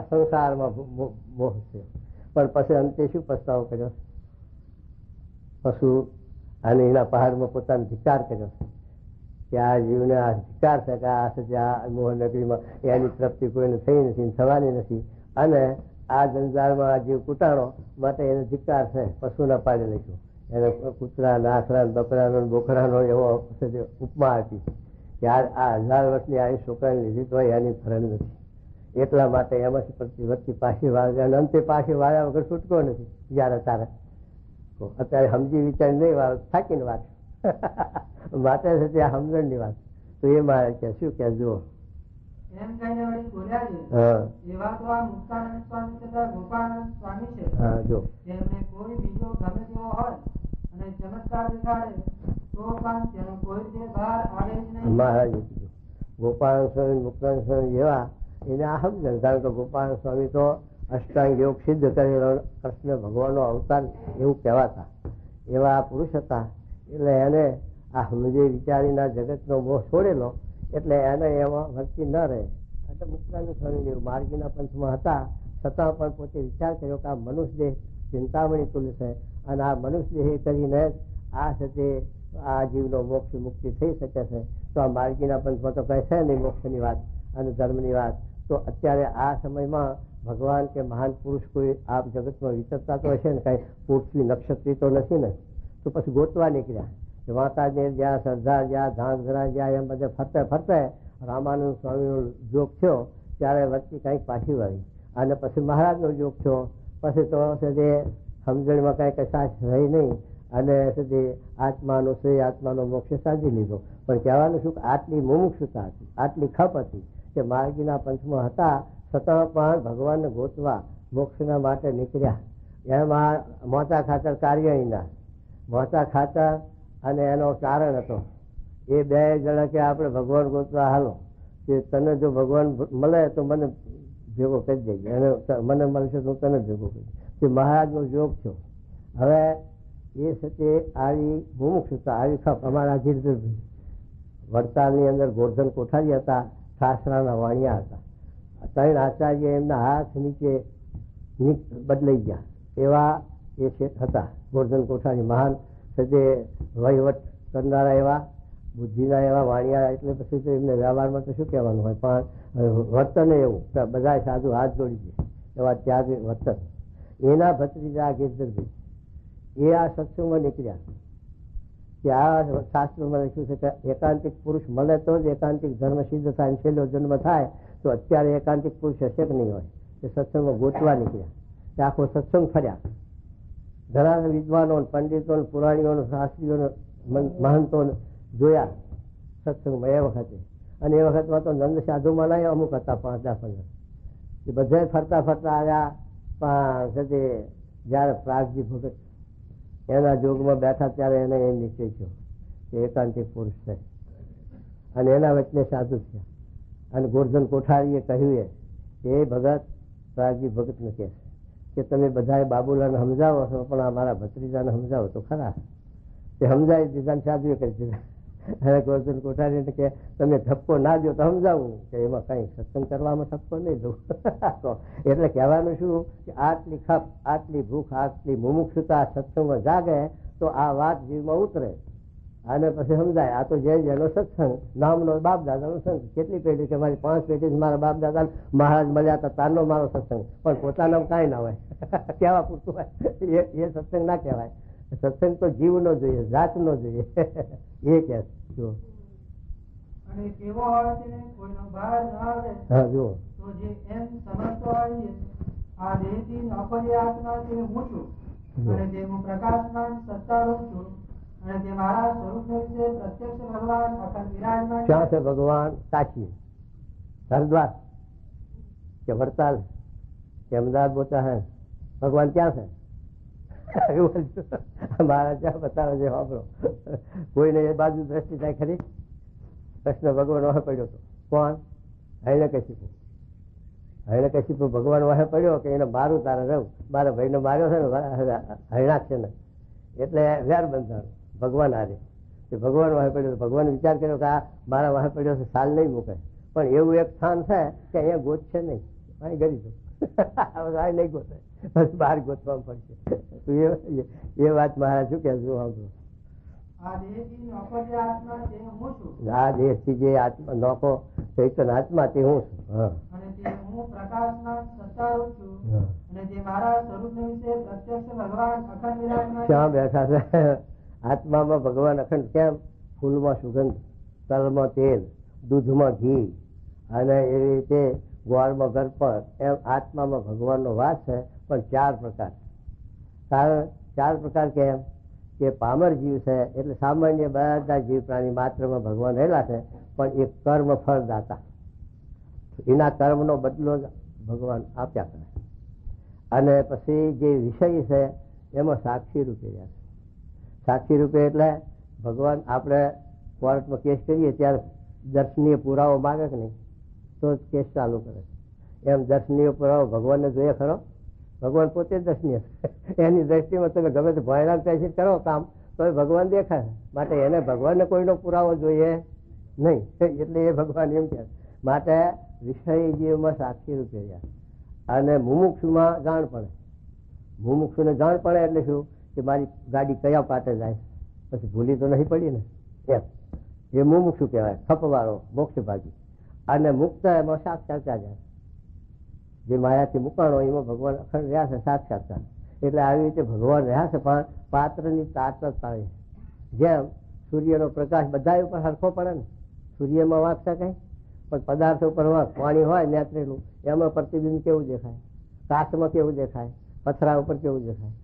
સંસારમાં મોહ છે. પણ પછી અંતે શું પસ્તાવો કર્યો? પશુ અને એના પહાડમાં પોતાનો ધિકાર કર્યો કે આ જીવને આ ધિકાર છે કે આ છે આ મોહ નગરીમાં એની તરફથી કોઈને થઈ નથી, થવાની નથી, અને આ જંજાળમાં આ જીવ કૂટાણો માટે એને ધિકાર છે. પશુના પાડે લઈશું એને કૂતરા, નાખરા, બકરાનો, બોકરાનો એવો ઉપમા આપી કે આ 1000 વર્ષની આયુષ છોકરાની લીધી તો એની ફરજ નથી. એટલા માટે એમાંથી પ્રતિવર્તી પાછી વાળે અને અંતે પાછી વાળ્યા વગર છૂટકો નથી. જયારે તારે અત્યારે સમજી વિચાર નહીં વાળ થાકીને વાત માટે છે ત્યાં સમજણની વાત. તો એ મારે કે શું કે જુઓ એમ કહીને વળી બોલ્યા છે, એવા તો આ મુક્તાનંદ સ્વામી તથા ગોપાનંદ સ્વામી છે, જેમને કોઈ બીજો ગમે તેવો હોય અને ચમત્કાર દેખાડે તો પણ તેનો કોઈ રીતે બહાર આવે જ નહીં. મહારાજે કીધું ગોપાલ સ્વામી, મુક્તાનંદ સ્વામી જેવા એને આ સમજણ, કારણ કે ગોપાલ સ્વામી તો અષ્ટાંગ યોગ સિદ્ધ કરેલો કૃષ્ણ ભગવાનનો અવતાર એવું કહેવાતા એવા પુરુષ હતા. એટલે એને આ સમજે વિચારીના જગતનો મોહ છોડેલો, એટલે એને એમાં ભક્તિ ન રહે. એટલે મુક્તાનંદ સ્વામી જેવું માર્ગીના પંથમાં હતા, છતાં પણ પોતે વિચાર કર્યો કે આ મનુષ્ય દેહ ચિંતામણી તુલ્ય છે, અને આ મનુષ્ય દેહ કરીને આ સાથે આ જીવનો મોક્ષ મુક્તિ થઈ શકે છે. તો આ માર્ગીના પંથમાં તો કઈ છે નહીં મોક્ષની વાત અને ધર્મની વાત. તો અત્યારે આ સમયમાં ભગવાન કે મહાન પુરુષ કોઈ આ જગતમાં વિચરતા તો હશે ને, કઈ પૃથ્વી નક્ષત્રી તો નથી ને. તો પછી ગોતવા નીકળ્યા વાંકાનેર જ્યાં, સરદાર જ્યાં, ધાંગધ્રા જ્યાં, એમ બધે ફરતે ફરતે રામાનંદ સ્વામીનો જોગ થયો ત્યારે વચ્ચે કંઈક પાછી વળી, અને પછી મહારાજનો જોગ થયો. પછી તો જે સમજણમાં કઈ કશાશ રહી નહીં, અને આત્માનો શ્રેય, આત્માનો મોક્ષ સાધી લીધો. પણ કહેવાનું શું કે આટલી મુમુક્ષુતા હતી, આટલી ખપ હતી કે માર્ગીના પંથમાં હતા, છતાં પણ ભગવાનને ગોતવા મોક્ષના માટે નીકળ્યા. એમાં મોટા ખાતર કાર્યહીના, મોટા ખાતર અને એનો કારણ હતો એ બે જણા કે આપણે ભગવાન ગોતવા હાલો, કે તને જો ભગવાન મળે તો મને ભેગો કરી દેજે, અને મને મળશે તો તને ભેગો કરી દે. મહારાજનો યોગ થયો. હવે એ સાથે આવી મુમુક્ષુતા, આવી ખપ. અમારા ધીરધરભાઈ વડતાલની અંદર ગોરધન કોઠારી હતા, શાસ્ત્રાના વાણિયા હતા. 3 આચાર્ય એમના હાથ નીચે બદલાઈ ગયા એવા એ શેઠ હતા. ગોરધન કોઠારી મહાન જે વહીવટ કરનારા એવા, બુદ્ધિના એવા વાણિયા. એટલે પછી તો એમને વ્યવહારમાં તો શું કહેવાનું હોય, પણ વર્તન એવું બધા સાધુ હાથ જોડી દે એવા ત્યાગ વર્તન. એના ભત્રીજા ગિરધરભાઈ એ આ સત્સંગમાં નીકળ્યા કે આ શાસ્ત્રમાં લખ્યું છે કે એકાંતિક પુરુષ મળે તો જ એકાંતિક ધર્મ સિદ્ધ થાય, છેલ્લો જન્મ થાય. તો અત્યારે એકાંતિક પુરુષ હશે કે નહીં હોય, એ સત્સંગમાં ગોતવા નીકળ્યા. તે આખો સત્સંગ ફર્યા. ઘણા વિદ્વાનો, પંડિતો, પુરાણીઓ, શાસ્ત્રીઓ, મહંતો જોયા સત્સંગમાં એ વખતે. અને એ વખતમાં તો નંદ સાધુમાં નહીં, અમુક હતા 5-10-15. એ બધા ફરતા ફરતા આવ્યા. પણ જયારે પ્રાગજી ભગત એના જોગમાં બેઠા ત્યારે એને એ નિશ્ચય થયો કે એકાંતિક પુરુષ છે, અને એના વચ્ચે સાધુ થયા. અને ગોરધન કોઠારીએ કહ્યું કે એ ભગત, પ્રાગજી ભગતને કહે કે તમે બધા બાબુલાને સમજાવો છો, પણ આ મારા ભત્રીજાને સમજાવો તો ખરા. તે સમજાવી દીધા, સાધુએ કરી દીધા. અને ગોરધન કોઠારીને કે તમે ધક્કો ના દો તો સમજાવું, કે એમાં કઈ સત્સંગ કરવામાં ધક્કો નહીં દઉં. એટલે કહેવાનું શું કે આટલી ખપ, આટલી ભૂખ, આટલી મુમુક્ષુતા સત્સંગમાં જાગે તો આ વાત જીવમાં ઉતરે અને પછી સમજાય. આ તો જેનો સત્સંગ નામનો બાપ દાદાનો સંગ. કેટલી પેઢી કે મારી 5 પેઢી મારા બાપ દાદા મહારાજ મળ્યા હતા તારનો મારો સત્સંગ, પણ પોતાના કાંઈ ના હોય, કહેવા પૂરતું હોય. એ સત્સંગ ના કહેવાય. સત્સંગ તો જીવનો જોઈએ, જાતનો જોઈએ. એ કે જો અને કેવો આવે છે કોઈનો બહાર ન આવે. હા જો તો જે એમ સમજતો હોય આ દેહથી નોકરી આત્માથી હું છું, અને જે હું પ્રકાશમાન સત્તારૂપ છું, અને જે મારા સ્વરૂપ વિશે પ્રત્યક્ષ ભગવાન અખંડ વિરાજમાન. ક્યાં છે ભગવાન? કાશી, હરિદ્વાર કે વડતાલ કે અમદાવાદ બોલતા હે ભગવાન ક્યાં છે? મારા ત્યાં બતાવે છે વાપરો. કોઈને એ બાજુ દ્રષ્ટિ થાય ખરી? કૃષ્ણ ભગવાન વાહે પડ્યો હતો. કોણ? હિરણ્યકશિપુ. હિરણ્યકશિપુ ભગવાન વાહે પડ્યો કે એને મારું તારે રહું. મારા ભાઈને માર્યો છે ને હરણાક્ષ છે ને, એટલે વેર બંધાણું ભગવાન હારે. ભગવાન વાહે પડ્યો. ભગવાન વિચાર કર્યો કે આ મારા વાહે પડ્યો છે, સાલ નહીં મૂકે. પણ એવું એક સ્થાન છે કે અહીંયા ગોત છે નહીં, અહીં ગરી દો. આ નહીં ગોતે, બહાર ગોતવા પડશે. એ વાત મારા શું કે આ દેહથી જે આત્મા નોખો ચૈતન્ય આત્મા તે હું છું. ક્યાં બેઠા છે? આત્મામાં ભગવાન અખંડ. કેમ? ફૂલમાં સુગંધ, તલમાં તેલ, દૂધમાં ઘી, અને એવી રીતે ગોળમાં ગરપણ. એમ આત્મામાં ભગવાનનો વાસ છે, પણ 4 પ્રકાર. કારણ 4 પ્રકાર કેમ? કે પામર જીવ છે એટલે સામાન્ય બધા જીવ પ્રાણી માત્રમાં ભગવાન રહેલા છે, પણ એ કર્મ ફળદાતા. એના કર્મનો બદલો ભગવાન આપ્યા કરે. અને પછી જે વિષય છે એમાં સાક્ષી રૂપે રહ્યા છે. સાક્ષી રૂપે એટલે ભગવાન આપણે કોર્ટમાં કેસ કરીએ ત્યારે દર્શનીય પુરાવો માગે કે નહીં, તો જ કેસ ચાલુ કરે. એમ દર્શનીય પુરાવો ભગવાનને જોઈએ ખરો? ભગવાન પોતે જ દર્શનીય છે. એની દ્રષ્ટિમાં તમે ગમે તે ભયાનક થાય કરો કામ તો ભગવાન દેખાય. માટે એને ભગવાનને કોઈનો પુરાવો જોઈએ નહીં, એટલે એ ભગવાન એમ કહે. માટે વિષય જીવમાં સાક્ષી રૂપે રહ્યા. અને મુમુક્ષુમાં જાણ પડે. મુમુક્ષુને જાણ પડે એટલે શું કે મારી ગાડી કયા પાટે જાય, પછી ભૂલી તો નહીં પડી ને. એમ એ મુમુક્ષુ કહેવાય, ખપવાળો, મોક્ષ ભાગી. અને મુક્ત એમાં સાક્ષાત્કાર જાય. જે માયાથી મુકાણો એમાં ભગવાન અખંડ રહ્યા છે, સાક્ષાત્કાર. એટલે આવી રીતે ભગવાન રહ્યા છે, પણ પાત્રની તાકાત પાડે. જેમ સૂર્યનો પ્રકાશ બધા ઉપર સરખો પડે ને, સૂર્યમાં વાંક શકાય, પણ પદાર્થ ઉપર વાંક. પાણી હોય નેત્રેલું, એમાં પ્રતિબિંબ કેવું દેખાય, કાચમાં કેવું દેખાય, પથરા ઉપર કેવું દેખાય.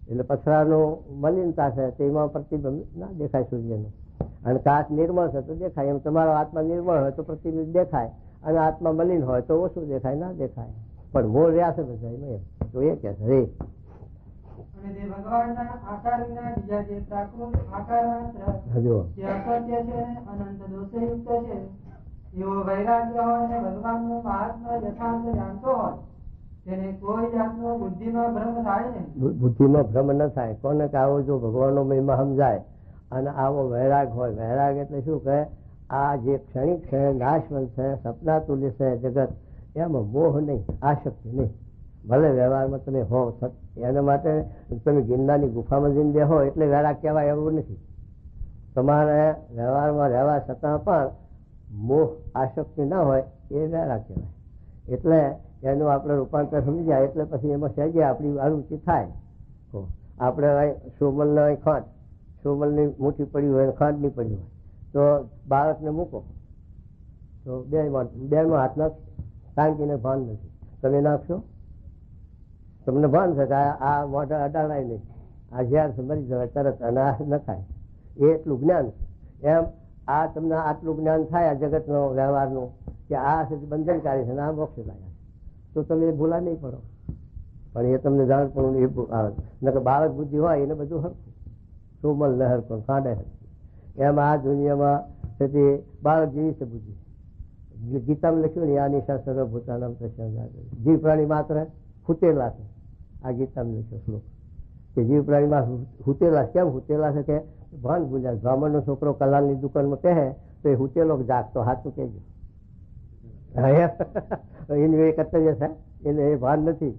એટલે પથરાનું મલિનતા છે તેમાં પ્રતિબિંબ ના દેખાય સૂર્યનું. અને કાચ નિર્મળ છે તો દેખાય. એમ તમારો આત્મા નિર્મળ હોય તો પ્રતિબિંબ દેખાય, અને આત્મા મલિન હોય તો ઓછું દેખાય, ના દેખાય. પણ મૂળ રહ્યા છે બધા એમ. તો એ કે છે બુદ્ધિનો ભ્રમ ન થાય. કોને કે આવો જો ભગવાનનો મહિમા સમજાય અને આવો વૈરાગ હોય. વૈરાગ એટલે શું કહે? આ જે ક્ષણિક છે, નાશવંત છે, સપના તુલ્ય છે જગત, એમાં મોહ નહીં, આસક્તિ નહીં. ભલે વ્યવહારમાં તમે હો, એના માટે તમે ગિરનારની ગુફામાં જઈને બેહો એટલે વૈરાગ કહેવાય એવું નથી. તમારે વ્યવહારમાં રહેવા છતાં પણ મોહ આસક્તિ ના હોય એ વૈરાગ કહેવાય. એટલે એનું આપણે રૂપાંતર સમજી જાય એટલે પછી એમાં સહેજે આપણી અરુચિ થાય. આપણે સોમલને ખાંડ, સોમલની મુઠ્ઠી પડી હોય, ખાંડ નહીં પડી હોય તો બાળકને મૂકો તો બેમાં હાથ નાખશે, કારણ કે એને ભાન નથી. તમે નાખશો, તમને ભાન છે કે આ મોઢા અડાડાય નહીં, આ ઝેર મરી જવાય તરત, અને આ ન ખાય. એ એટલું જ્ઞાન છે. એમ આ તમને આટલું જ્ઞાન થાય આ જગતનો વ્યવહારનું કે આ બંધનકારી છે ને આ મોક્ષદાયક, તો તમે ભૂલા નહીં પડો. પણ એ તમને જાણ પણ એ આવે. બાળક બુદ્ધિ હોય એને બધું હરખું, સોમલ લહેર પણ ખાંડે હરખી. એમ આ દુનિયામાં તેથી બાળક જેવી છે બુદ્ધિ. ગીતામાં લખ્યું ને આ નિશા સર્વભૂતાનામ પ્રશ્ન, જીવ પ્રાણી માત્ર હુતેલા છે. આ ગીતામાં લખ્યો શ્લોક કે જીવ પ્રાણીમાં હુતેલા. કેમ હુતેલા છે? કે ભાન ભૂલ્યા. બ્રાહ્મણનો છોકરો કલાલની દુકાનમાં કહે તો એ હુતેલો જાગતો, હાથું કહેજો. એનું એ કર્તવ્ય છે, એને એ ભાન નથી.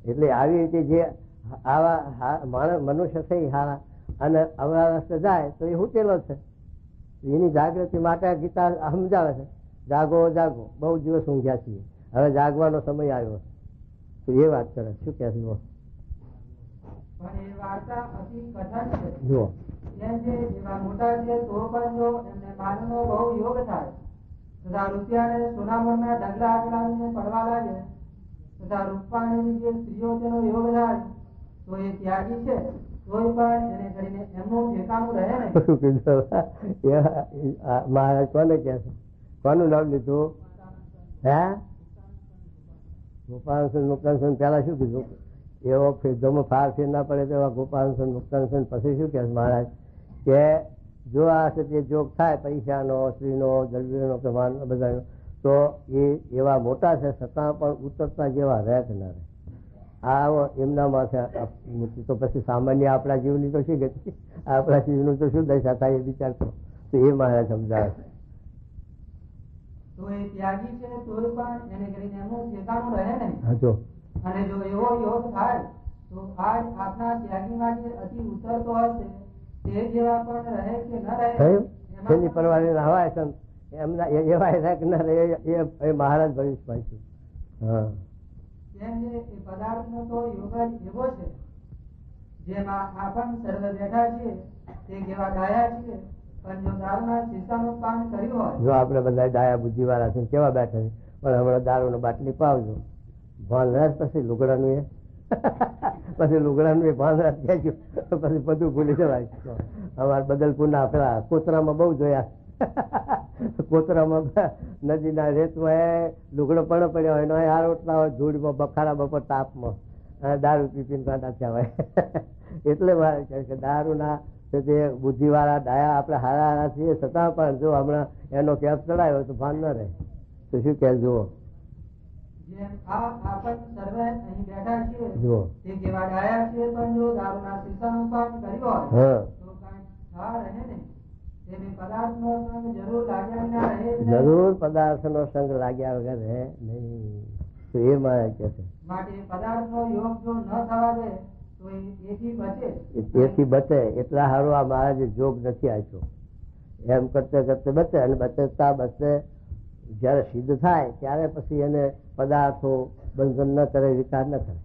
એટલે આવી રીતે જે આવા માણસ મનુષ્ય થઈ હારા અને અવરા રસ્તે જાય તો એ હુતેલો છે. એની જાગૃતિ માટે ગીતા સમજાવે છે, જાગો જાગો, બહુ દિવસ ઊંઘ્યા છીએ, હવે જાગવાનો સમય આવ્યો. તો એ વાત કરે. શું કે જુઓ જુઓ સોનામણના ઢગલા આગળ પડવા લાગે તથા રૂપાણી જે સ્ત્રીઓ તેનો યોગ થાય તો એ ત્યાગી છે, તોય પણ એને કરીને એમનું ઠેકાણું રહે નહીં. મહારાજ કોને કે છે? કોનું નામ લીધું? હે? ગોપાલ મુકાન પેલા શું કીધું? એવો ફેરધોમાં ફાર ફેર ના પડે તો એવા ગોપાલન મુક્તાન પછી શું કે મહારાજ કે જો આ તે જોગ થાય પૈસાનો, સ્ત્રીનો, દ્રવ્યનો કે માનનો બધાનો, તો એ એવા મોટા છે છતાં પણ ઉતરતા જેવા રહે કે ના રહે. આ એમના માથે તો પછી સામાન્ય આપણા જીવની તો શું ગતિ, આપણા જીવનું તો શું દશા થાય એ વિચાર કરો. તો એ મહારાજ સમજાવે તો એ ત્યાગી છે તોય પણ એને કરીને એનું ઠેકાણું રહે નહીં. જો અને જો એવો યોગ થાય તો આજ આપણા ત્યાગીમાં જે અતિ ઉતરતો હશે તે જેવા પણ રહે કે ન રહે તેની પરવાની હવાય છે એમના એવા રહે કે ના રહે એ મહારાજ ભવિષ્ય છે. હા કેમ કે એ પદાર્થનો તો યોગ જ એવો છે જેમાં આપણ સર્વ બેઠા છીએ તે કેવા ડાયા છીએ, પણ જો દારૂના શીશાનું પાન કર્યું હોય, જો આપણે બધા ડાયા બુદ્ધિ વાળા છે કેવા બેઠા છે, પણ હમણાં દારૂની બાટલી પાવજો ભાન રહે, પછી લુગડાનું એ પછી લુગડાનું એ ભાન રાખ થઈ ગયું, પછી બધું ભૂલી જવાય. અમારે બદલપુર ના પેલા કોતરામાં બહુ જોયા, કોતરામાં નદીના રેતમાં લુગડો પણ પડ્યો હોય, હાર ઉઠતા હોય ધૂળમાં, બખારા બપોર તાપમાં દારૂ પીપીને કાંટા થયા હોય. એટલે મારે કહે કે દારૂના જે બુદ્ધિ વાળા ડાયા આપણે હારા હારા છીએ છતાં પણ જો હમણાં એનો કેપ ચડાયો તો ભાન ન રહે. તો શું કે જુઓ જેમ આપણ સર્વે અહીં બેઠા છીએ જુઓ તે કેવા ડાયા છીએ, પણ જો દારૂના શીશાનું પાન કર્યું હોય તો કાંઈ હા રહે નહીં. પદાર્થનો સંગ જરૂર લાગ્યા વિના રહે, જરૂર પદાર્થનો સંગ લાગ્યા વગર રહે નહીં. તો એ મારે કે છે માટે પદાર્થનો યોગ જો ન થવા દે તો એથી બચે. એથી બચે એટલા સારું આ મહારાજે જોગ નથી આપ્યો. એમ કરતે કરતે બચે, અને બચતા બચે જયારે સિદ્ધ થાય ત્યારે પછી એને પદાર્થો બંધન ન કરે, વિકાર ન કરે.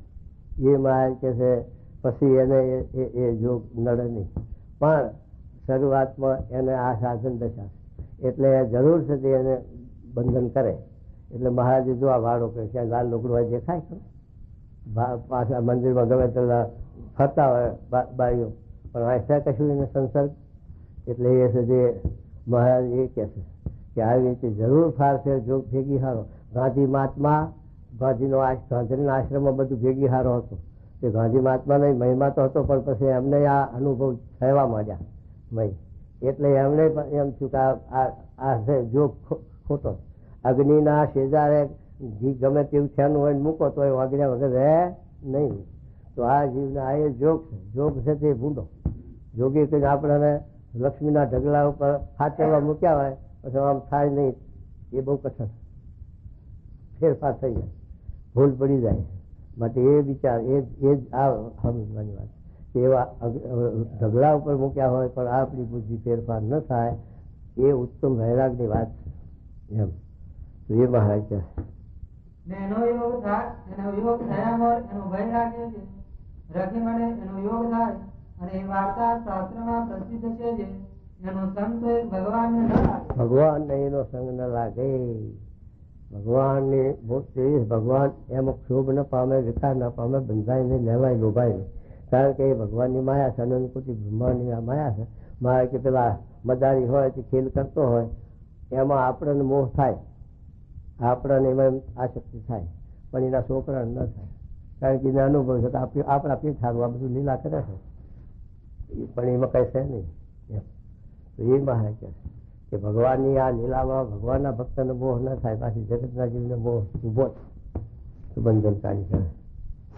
એ મહારાજ કે છે પછી એને એ જોગ નડે નહીં. પણ શરૂઆતમાં એને આ સાધન દશા એટલે જરૂર છે તે એને બંધન કરે. એટલે મહારાજે જો આ વાળો કે ત્યાં લાલ લુગડું હોય દેખાય ખરું, પાછા મંદિરમાં ગમે તેલા ફરતા હોય બાઈઓ, પણ વાંચતા કશું એને સંસર્ગ. એટલે એ છે જે મહારાજ એ કહે છે કે આવી રીતે જરૂર ફારશે જોગ ભેગી હારો. ગાંધી મહાત્મા ગાંધીના આશ્રમમાં બધું ભેગી હારો હતો. તે ગાંધી મહાત્માનો મહિમા તો હતો, પણ પછી એમને આ અનુભવ થવા માંડ્યા મય. એટલે એમને એમ થયું કે આ જોગ ખોટો. અગ્નિના શેજારે ઘી ગમે તેવું થયાનું હોય મૂકો તો એ વાગડ્યા વગર રહે નહીં. તો આ જીવને આ એ જોગ છે. જોગ છે તે ભૂંડો. જોગી કંઈક આપણને લક્ષ્મીના ઢગલા ઉપર હાથેવા મૂક્યા હોય પછી આમ થાય નહીં, એ બહુ કઠણ ફેરફાર થઈ જાય, ભૂલ પડી જાય. માટે એ વિચાર એ જ આ સમજવાની વાત કે એવા ઢગલા ઉપર મૂક્યા હોય પણ આપણી બુદ્ધિ ફેરફાર ન થાય, એ ઉત્તમ વૈરાગની વાત છે. એમ તો એ મહારાજ કહે એનો યોગ થાય, એનો યોગ થયા એનો વૈરાગ્ય છે રખી મળે એનો યોગ થાય. અને એ વાર્તા શાસ્ત્રમાં પ્રસિદ્ધ છે જે એનો સંગ ભગવાન ન લાગે. ભગવાન ને એનો સંગ ન લાગે. ભગવાન ની ભગવાન એમાં ક્ષોભ ન પામે, વિકાર ન પામે, બંધાય નહીં, લેવાય લોભાય નહીં. કારણ કે એ ભગવાનની માયા છે, અનંતકોટી બ્રહ્માંડની આ માયા છે. મારે કે પેલા મદારી હોય તે ખેલ કરતો હોય એમાં આપણને મોહ થાય, આપણને એમાં આસક્તિ થાય, પણ એના છોકરાને ન થાય. કારણ કે એને અનુભવ છે કે આપણા પેટ સારું આ બધું લીલા કરે છે, પણ એમાં કઈ છે નહીં. તો એ મહારાજ કહે કે ભગવાનની આ લીલામાં ભગવાનના ભક્તને મોહ ન થાય, પાછી જગતના જીવને મોહ ઉભો તો બંધનકારી કરે.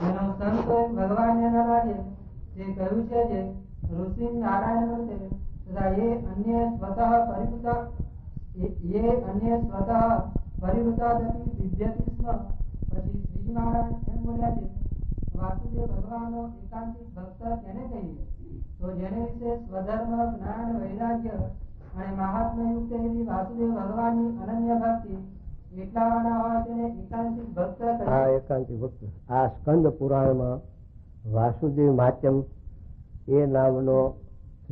એનો સંત ભગવાન ન લાગે જે કહ્યું છે જે ઋષિ નારાયણ વૃત્તે તથા એ અન્ય સ્વતઃ પરિવૃતાદપી વિદ્યતિ સ્મ. પછી શ્રી નારાયણ એમ બોલ્યા છે વાસુદેવ ભગવાનનો એકાંતિક ભક્ત કેને કહીએ? તો જેને વિશે સ્વધર્મ, જ્ઞાન, વૈરાગ્ય અને મહાત્મયુક્ત એવી વાસુદેવ ભગવાનની અનન્ય ભક્તિ એટલાવાના હોય તેને એકાંતિક ભક્ત કહે. આ એકાંતિક ભક્ત આ સ્કંદ પુરાણમાં વાસુદેવ માત્યમ એ નામનો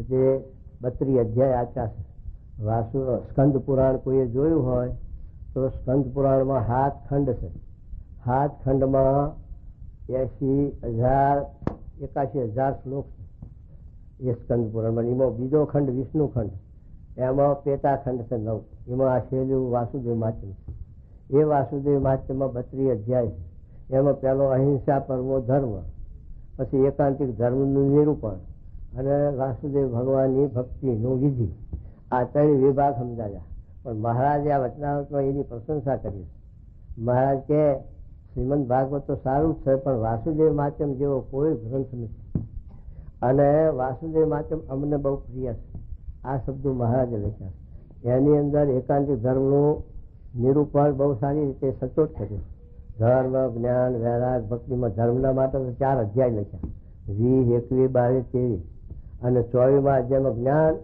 જે 32 અધ્યાય આચા છે. સ્કંદ પુરાણ કોઈએ જોયું હોય તો સ્કંદ પુરાણમાં 7 ખંડ છે. 7 ખંડમાં 81,000 શ્લોક છે એ સ્કંદ પુરાણમાં. એમાં બીજો ખંડ વિષ્ણુ ખંડ, એમાં પેટા ખંડ છે 9. એમાં આ છેલ્લું વાસુદેવ માત્યમ છે. એ વાસુદેવ માત્યમમાં 32 અધ્યાય છે. એમાં પેલો અહિંસા પરમો ધર્મ, પછી એકાંતિક ધર્મનું નિરૂપણ અને વાસુદેવ ભગવાનની ભક્તિનું વિધિ, આ ત્રણ વિભાગ સમજાયા. પણ મહારાજે આ વચનામૃતમાં એની પ્રશંસા કરી. મહારાજ કે શ્રીમદ ભાગવત તો સારું છે, પણ વાસુદેવ માતમ જેવો કોઈ ગ્રંથ નથી, અને વાસુદેવ માતમ અમને બહુ પ્રિય છે. આ શબ્દો મહારાજે લખ્યા છે. એની અંદર એકાંતિક ધર્મનું નિરૂપણ બહુ સારી રીતે સચોટ કર્યું. ધર્મ, જ્ઞાન, વૈરાગ, ભક્તિમાં ધર્મના માટે 4 અધ્યાય લખ્યા, 20, 21, 22, 23, અને 24મા અધ્યાયમાં જ્ઞાન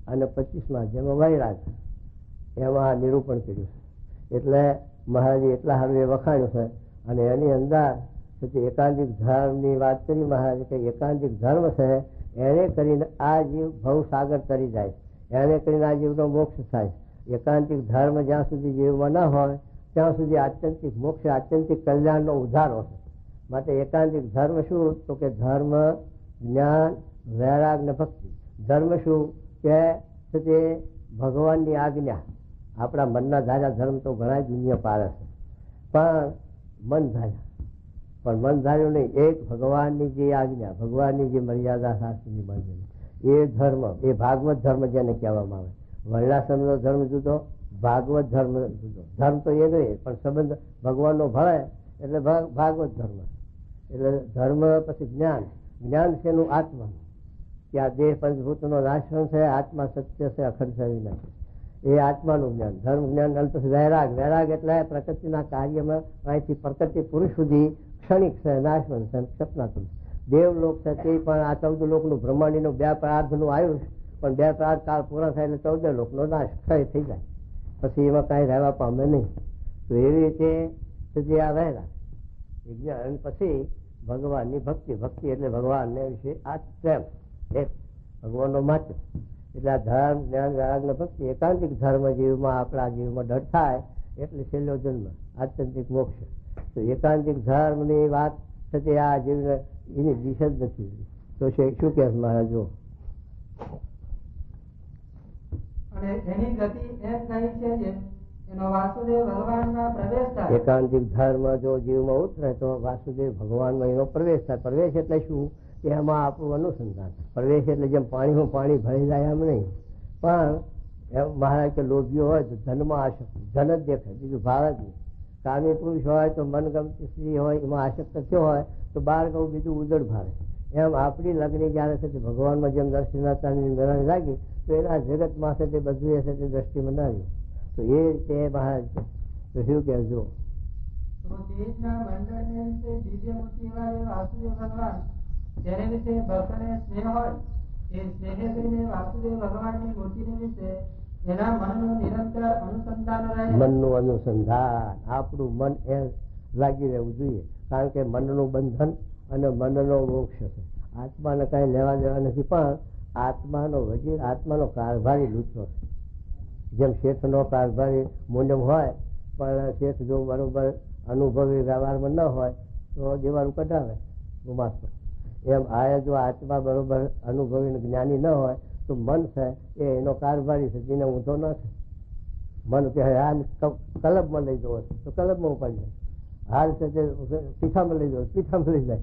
અને 25મા અધ્યાયમાં વૈરાગ, એમાં નિરૂપણ કર્યું છે. એટલે મહારાજે એટલા સારું એ વખાણ્યું છે. અને એની અંદર એકાંતિક ધર્મની વાત કરી મહારાજે કે એકાંતિક ધર્મ છે એને કરીને આ જીવ ભવસાગર તરી જાય, એને કરીને આ જીવનો મોક્ષ થાય. એકાંતિક ધર્મ જ્યાં સુધી જીવમાં ન હોય ત્યાં સુધી આત્યંતિક મોક્ષ, આત્યંતિક કલ્યાણનો ઉધારો છે. માટે એકાંતિક ધર્મ શું? તો કે ધર્મ, જ્ઞાન, વૈરાગ ને ભક્તિ. ધર્મ શું કે તે ભગવાનની આજ્ઞા. આપણા મનના ધાર્યા ધર્મ તો ઘણા દુનિયા પાડે છે, પણ મન ધાર્યા, પણ મન ધાર્યું નહીં. એક ભગવાનની જે આજ્ઞા, ભગવાનની જે મર્યાદા શાસ્ત્રની બાંધેલી, એ ધર્મ, એ ભાગવત ધર્મ જેને કહેવામાં આવે. વર્ણાશ્રમનો ધર્મ જુદો, ભાગવત ધર્મ જુદો. ધર્મ તો એ નહીં, પણ સંબંધ ભગવાનનો ભળે એટલે ભાગવત ધર્મ. એટલે ધર્મ પછી જ્ઞાન. જ્ઞાન છે એનું આત્માનું, કે આ દેહ પંચભૂતનો નાશવંત છે, આત્મા સત્ય છે, અખંડ છે, વિનાશ. એ આત્માનું જ્ઞાન, ધર્મ જ્ઞાન. અને પછી વૈરાગ. વૈરાગ એટલે પ્રકૃતિના કાર્યમાં અહીંથી પ્રકૃતિ પુરુષ સુધી ક્ષણિક છે, નાશવંત છે, ક્ષપનાતુલ. દેવલોક છે તે પણ આ 14 લોકનું બ્રહ્માંડીનું 2 પ્રાર્થનું આયુષ, પણ 2 પ્રાર્થ કાળ પૂરા થાય એટલે 14 લોકનો નાશ ક્ષય થઈ જાય, પછી એમાં કાંઈ રહેવા પામે નહીં. તો એવી રીતે સુધી આ વૈરાગ વિજ્ઞાન. પછી ભગવાનની ભક્તિ. ભક્તિ એટલે ભગવાનને વિશે આ પ્રેમ, એક ભગવાનનો માત્ર. એટલે આ ધર્મ, જ્ઞાન, વૈરાગ ને ભક્તિ એકાંતિક ધર્મ જીવમાં, આપણા જીવમાં દઢ થાય એટલે છેલ્લો જન્મ, આત્યંતિક મોક્ષ. તો એકાંતિક ધર્મની વાત થતી આ જીવને એની દિશ જ નથી. તો શું કહે મહારાજ? જો અને એની ગતિ એમ કહી છે જે એનો વાસુદેવ ભગવાનમાં પ્રવેશ થાય. એકાંતિક ધર્મ જો જીવમાં ઉતરે તો વાસુદેવ ભગવાનમાં એનો પ્રવેશ થાય. પ્રવેશ એટલે શું? કે એમાં આપણું અનુસંધાન. પ્રવેશ એટલે જેમ પાણીમાં પાણી ભરી જાય એમ નહીં, પણ મહારાજ કે લોભીઓ હોય તો ધનમાં આસક્ત, ધન જ દેખાય, બીજું ભાવ જ નહીં. કામી પુરુષ હોય તો મનગમતી સ્ત્રી હોય એમાં આસક્ત થયો હોય તો બહાર કહું બીજું ઉદળ ભાવે. એમ આપણી લગ્ન જયારે છે તે ભગવાનમાં જેમ દર્શનાતાની મેળાની લાગી તો એના જગતમાં છે તે બધું એ છે તે દ્રષ્ટિમાં ના રહ્યું. તો એ રીતે મહારાજ છે. તો શું કહેજો? તો તેજના મંડળને વિશે દિવ્યમૂર્તિવાળા વાસુદેવ ભગવાન, તેને વિશે ભક્તને સ્નેહ હોય, એ સ્નેહ કરીને વાસુદેવ ભગવાનની મૂર્તિને વિશે એના મનનું નિરંતર અનુસંધાન રહે. મનનું અનુસંધાન, આપણું મન એ લાગી રહેવું જોઈએ. કારણ કે મનનું બંધન અને મનનો મોક્ષ છે. આત્માને કાંઈ લેવા દેવા નથી, પણ આત્માનો વજીર, આત્માનો કારભારી લૂંટવો છે. જેમ શેઠનો કારભારી મૂંડમ હોય, પણ શેઠ જો બરોબર અનુભવી વ્યવહારમાં ન હોય તો દેવાળું કઢાવે ગુમાસ્તો. એમ આ જો આત્મા બરોબર અનુભવી જ્ઞાની ન હોય તો મન છે એ એનો કારભારી છે, જેને ઊંધો ન છે. મન કે હાલ કલબમાં લઈ જવો છે તો કલબમાં ઉપાડી જાય, હાલ છે તે પીઠામાં લઈ જવો પીઠામાં લઈ જાય.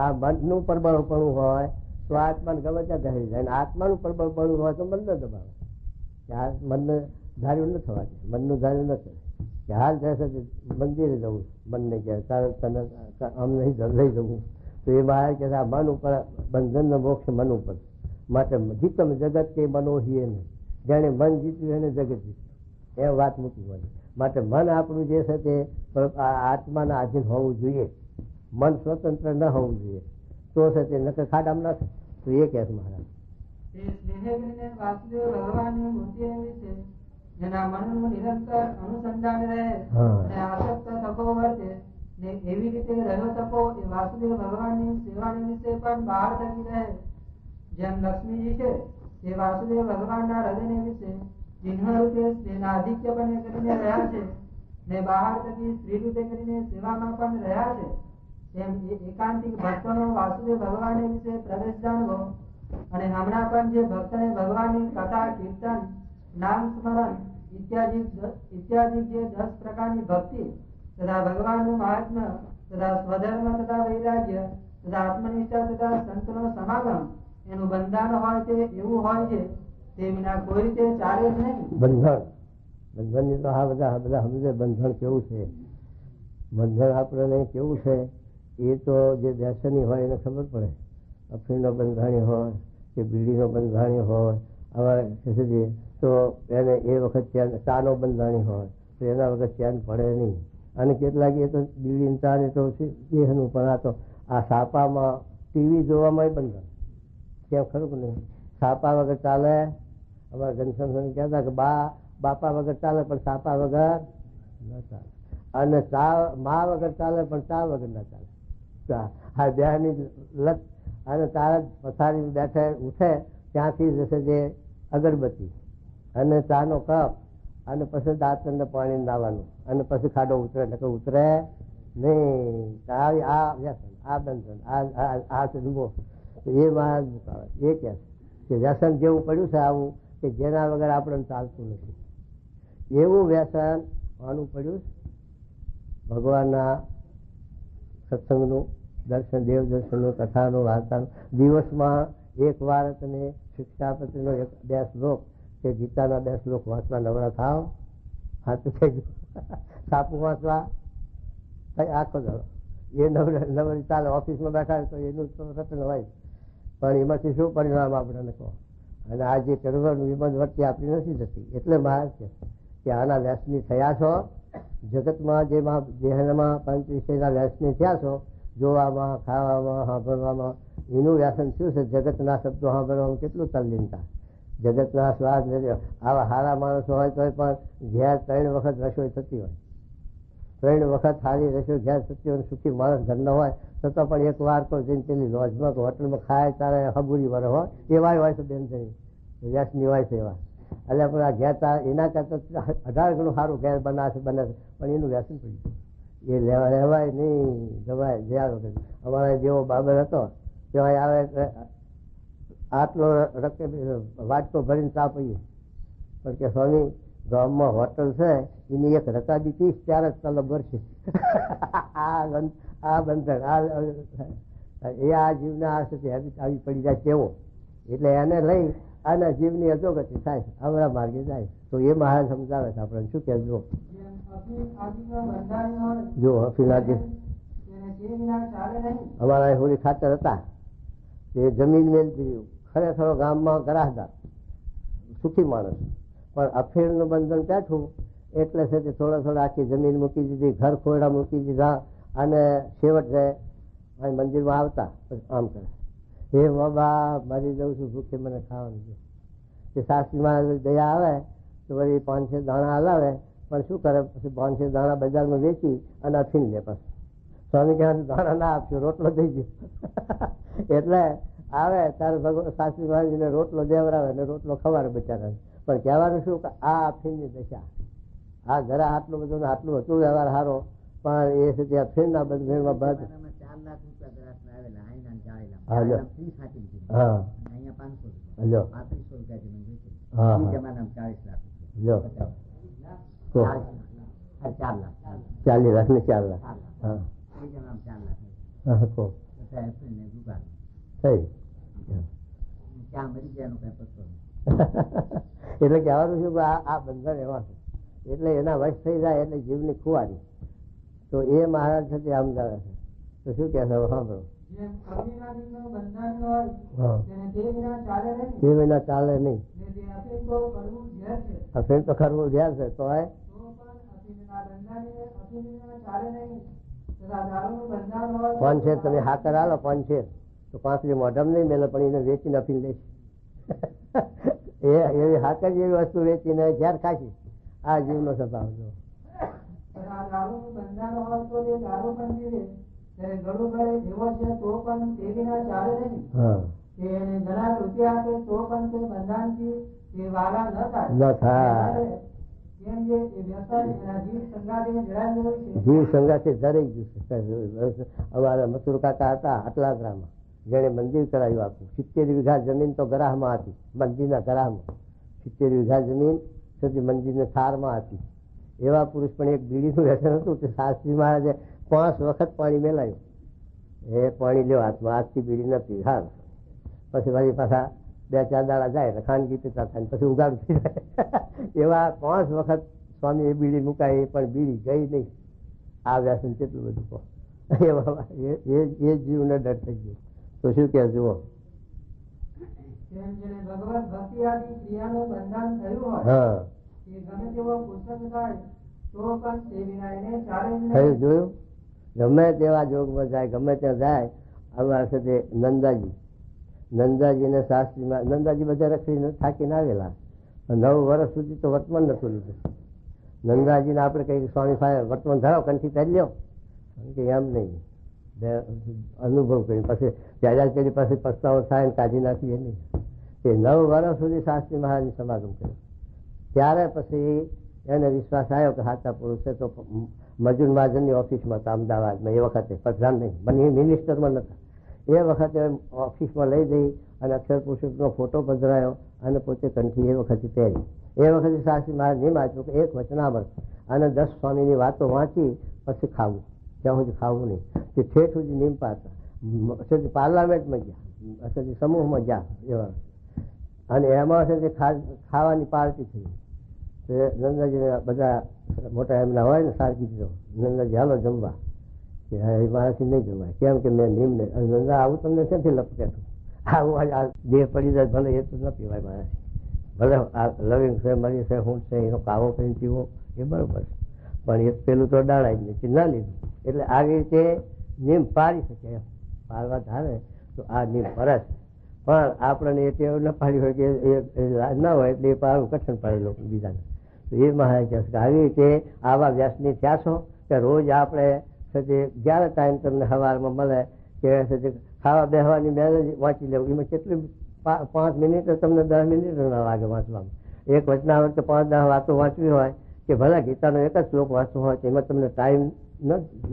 આ મનનું પરબળપણું હોય તો આત્માને ગમે ત્યાં ધરી જાય, અને આત્માનું પરબળપણું હોય તો મનને દબાવે. મનને ધાર્યું ન થવા દે, મનનું ધાર્યું ન થાય કે હાલ જશે મંદિરે જવું, મનને કહે તને આમ નહીં લઈ જવું. તો એ મહારાજ કહે આ મન ઉપર બંધનનો મોક્ષ મન ઉપર. માટે જીતમ જગત કે મનોહીએ નહીં, જેને મન જીત્યું એને જગત જીત્યું, એ વાત મૂકી હોય. માટે મન આપણું જે છે તે આત્માના આધીન હોવું જોઈએ, મન સ્વતંત્ર ન હોવું જોઈએ. તો છે તે નકર ખાડામાં ન થાય. તો એ કહે છે મહારાજ વાસુદેવ ભગવાનની મૂર્તિ વિશે જેના મનનું નિરંતર અનુસંધાન રહે અને આસક્ત તપો વર્તે ને એવી રીતે રહ્યો તપો એ વાસુદેવ ભગવાનની સેવાની વિશે પણ બહાર થકી રહે. જેમ લક્ષ્મીજી છે તે વાસુદેવ ભગવાનના હૃદયને વિશે ચિહ્ન રૂપે તેના આધિક્યપણે કરીને રહ્યા છે ને બહાર થકી સ્ત્રી રૂપે કરીને સેવામાં પણ રહ્યા છે. તેમ એકાંતિક ભક્તોનો વાસુદેવ ભગવાનને વિશે પ્રવેશ જાણવો. અને હમણાં પણ જે ભક્તને ભગવાનની કથા, કીર્તન, નામ સ્મરણ ઇત્યાદિ જે 10 પ્રકારની ભક્તિ તથા ભગવાનનું મહાત્મ્ય તથા સ્વધર્મ તથા વૈરાગ્ય તથા આત્મનિષ્ઠા તથા સંતનો સમાગમ એનું બંધાણ હોય તે એવું હોય છે તે વિના કોઈ રીતે ચાલે જ નહીં. બંધનની તો આ બધા સમજે બંધન કેવું છે. બંધન આપણને કેવું છે એ તો જે વ્યસની હોય એને ખબર પડે. અફીણનો બંધાણી હોય કે બીડીનો બંધાણી હોય હવે તો એને એ વખત ચેન, ચાનો બંધાણી હોય તો એના વખત ચેન પડે નહીં. અને કેટલાક એ તો બીડી ચાને તો દેહનું, પણ આ તો આ સાપામાં ટીવી જોવામાં બંધન કેમ ખરું કે નહીં. સાપા વગર ચાલે. અમારા ઘનશ્યામ કહેતા કે બાપા વગર ચાલે પણ સાપા વગર ના ચાલે, અને મા વગર ચાલે પણ ચા વગર ના ચાલે. આ બેની લત. અને તારા પથારી બેઠે ઉઠે ત્યાંથી જશે જે અગરબત્તી અને ચાનો કપ અને પછી દાંતને પાણી નાવાનું અને પછી ખાડો ઉતરે એટલે ઉતરે નહીં. આ વ્યસન, આ બંધન, આ જન્મો એ મહારાજ મુકાવે. એ કહે કે વ્યસન જેવું પડ્યું છે આવું કે જેના વગર આપણને ચાલતું નથી, એવું વ્યસન આનું પડ્યું. ભગવાનના સત્સંગનું દર્શન, દેવ દર્શનનું, કથાનું, વાર્તાનું, દિવસમાં એક વાર તમે શિક્ષાપતિનો 2 શ્લોક કે ગીતાના 2 શ્લોક વાંચવા નવરા થાવ. સાચું થઈ ગયું. સાપુ વાંચવા આખો દડો એ નવરી ચાલે. ઓફિસમાં બેઠા તો એનું તો રતન હોય, પણ એમાંથી શું પરિણામ આપણને કહો. અને આ જે કરવાનું વિબંધ વર્તી આપણી નથી થતી. એટલે મહારાજ છે કે આના વ્યસની થયા છો. જગતમાં જેમાં દેહમાં પંચ વિષયના વ્યસની થયા છો, જોવામાં, ખાવામાં, સાંભળવામાં, એનું વ્યસન શું છે? જગતના શબ્દો સાંભળવામાં કેટલું તલ્લીનતા. જગતના સ્વાદ આવા સારા માણસો હોય તો પણ ઘેર 3 વખત રસોઈ થતી હોય, 3 વખત સારી રસોઈ ઘેર થતી હોય, સુખી માણસ ઘરનો હોય તો પણ એક વાર તો જઈને પેલી લોજમાં કે હોટલમાં ખાય તારે હબુરી વર હોય એવા હોય છે. બેન થઈ વ્યસની હોય છે એવા. એટલે પણ આ ઘેર એના કરતા 18 ગણું સારું ઘેર બનાવશે પણ એનું વ્યસન પડી ગયું. એ લેવાય નહીં, જવાય જ્યાં વખત. અમારા જેવો બાબર હતો તેમાં આવે આટલો વાટકો ભરીને ચા પીએ, પણ કે સ્વામી ગામમાં હોટલ છે એની એક રકાબી 30-40 તલબ વર્ષે. આ બંધન એ આ જીવને આ આવી પડી જાય તેવો. એટલે એને લઈ અને જીવની અધોગતિ થાય, આવડા માર્ગે જાય. તો એ મહારાજ સમજાવે છે આપણને. શું કહેજો જો અફીનાથી અમારા હોળી ખાતર હતા એ જમીન મેળવી. ખરેખર ગામમાં ગરાહદાર સુખી માણસ, પણ અફીણનું બંધન બેઠું એટલે છે તે થોડા આખી જમીન મૂકી દીધી, ઘર ખોરડા મૂકી દીધા, અને છેવટ જાય અહીં મંદિરમાં આવતા પછી આમ કરે, હે બાબા મરી જઉં છું, ભૂખે મને ખાવાનું છે. તે શાસ્ત્રીમાં દયા આવે તો વળી 500 દાણા હલાવે, પણ શું કરે પછી 500 દાણા બજારમાં વેચી અને અફીણ લે. પછી સ્વામી કહેવાનું દાણા ના આપશો, રોટલો દઈ દો. એટલે આવે ત્યારે ભગવાન શાસ્ત્રી મહારાજને રોટલો દેવરાવે ને રોટલો ખવાડે બચારા. પણ કહેવાનું શું કે આ અફીણની દશા. આ ઘરા આટલું બધું આટલું હતું વ્યવહાર સારો, પણ એ છે ત્યાં અફીણના બંધનમાં બંધ. ₹40 લાખ ને 4 લાખ એટલે કહેવાનું શું કે આ બંધન એવા છે. એટલે એના વશ થઈ જાય એટલે જીવની ખુવારી. તો એ મહારાજ છે તે સમજાવે છે. તો શું કે છે સાંભળો. તે વિના ચાલે નહીં. અફીણ તો કરવું ઝેર છે તો પાંચેર તમે હાકર હાલો 5 તો 5 મોઢમ નહીં મેલે, પણ એને વેચીને અફીણ લઈશ. એવી હાકર જેવી વસ્તુ વેચીને ઝેર ખાશી. આ જીવનો સ્વભાવ જો. જીવ સંગાથી ધરાઈ ગયું. અમારા મસૂર કાકા હતા અટલાદરામાં, જેને મંદિર કરાવ્યું આખું. 70 વીઘા જમીન તો ગરાહમાં હતી, મંદિરના ગરાહમાં 70 વીઘા જમીન સુધી મંદિરને થારમાં હતી. એવા પુરુષ પણ એક બીડીનું વ્યસન હતું તે શાસ્ત્રી મહારાજે 5 વખત પાણી મેલાયું એ પાણી લ્યો હાથમાં, આજથી બીડી નથી હાલ. પછી વળી પાછા 2-4 દાડા જાય એટલે ખાનગી પીતા થાય, પછી ઉગાડ થઈ જાય. એવા 5 વખત સ્વામી એ બીડી મુકાય, પણ બીડી ગઈ નહીં. આ વ્યસન કેટલું બધું કહો. એ જીવને ડર થઈ ગયો. તો શું કે જુઓ, ભગવત ભક્તિ આદિ ક્રિયાનું બંધન થયું હોય, હા ગમે તેવો પુસ્તક થાય તો પણ તે વિના એને ચાલે નહીં. થયું જોયું? ગમે તેવા જોગમાં જાય, ગમે ત્યાં જાય. અમારા સાથે નંદાજીને શાસ્ત્રીમાં, નંદાજી બધા રખડીને થાકીને આવેલા, 9 વર્ષ સુધી તો વર્તમાન નતું લીધું. નંદાજીને આપણે કઈ સ્વામી પાસે વર્તમાન ધરાવ, કંઠી પહેરી લ્યો કે એમ નહીં, અનુભવ કરી પછી જાહેરાત કરી, પછી પસ્તાવો થાય ને કાઢી નાખીએ નહીં. એ 9 વર્ષ સુધી શાસ્ત્રી મહારાજની સમાગમ કર્યો. ત્યારે પછી એને વિશ્વાસ આવ્યો કે સાચા પુરુષ છે. તો મજૂર મહાજનની ઓફિસમાં હતા અમદાવાદમાં, એ વખતે પ્રધાન નહીં, મને મિનિસ્ટરમાં નતા. એ વખતે ઓફિસમાં લઈ જઈ અને અક્ષર પુરુષોત્તમનો ફોટો પધરાયો અને પોતે કંઠી એ વખતે પહેરી. એ વખતે શાસ્ત્રી મહારાજ નિયમ આપ્યો કે એક વચનામૃત અને 10 સ્વામીની વાતો વાંચી પછી ખાવું, ત્યાં સુધી ખાવું નહીં. તે ઠેઠ સુધી નિયમ પાડતા, પાર્લામેન્ટમાં ગયા, સમૂહમાં ગયા એવા. અને એમાં છે ખાવાની પાર્ટી થઈ. નંદાજી બધા મોટા એમના હોય ને, સાર કીધો નંદાજી હાલો જમવા, કે મારાથી નહીં જમાય. કેમ કે મેં નિયમ નહીં. નંદા આવું તમને ક્યાંથી લપકેઠું, આવું દેહ પડી જાય ભલે, એ તો ન પીવાય મારાથી. ભલે આ લવિંગ છે, મરી છે, હું છે, એનો કાવો કરીને પીવો એ બરોબર, પણ એ પેલું તો ડાળાય જ નહીં, ના લીધું. એટલે આવી રીતે નિયમ પાડી શકે. એમ પાડવા ધારે તો આ નિયમ પડે છે, પણ આપણને એ ટેવ ન પાડી હોય કે ના હોય એટલે એ પાડવું કઠણ પડે લોકો બીજાને. તો એ મહારાજ કહે છે કે આવી રીતે આવા વ્યસની થયા છો કે રોજ આપણે જ્યારે ટાઈમ તમને સવારમાં મળે કે ખાવા બેસવાની મેરેજ વાંચી લેવું. એમાં કેટલી 5 મિનિટ તમને 10 મિનિટ ના લાગે વાંચવામાં. એક વચનામૃત તો 5-10 વાતો વાંચવી હોય કે ભલે ગીતાનો એક જ શ્લોક વાંચવો હોય તો એમાં તમને ટાઈમ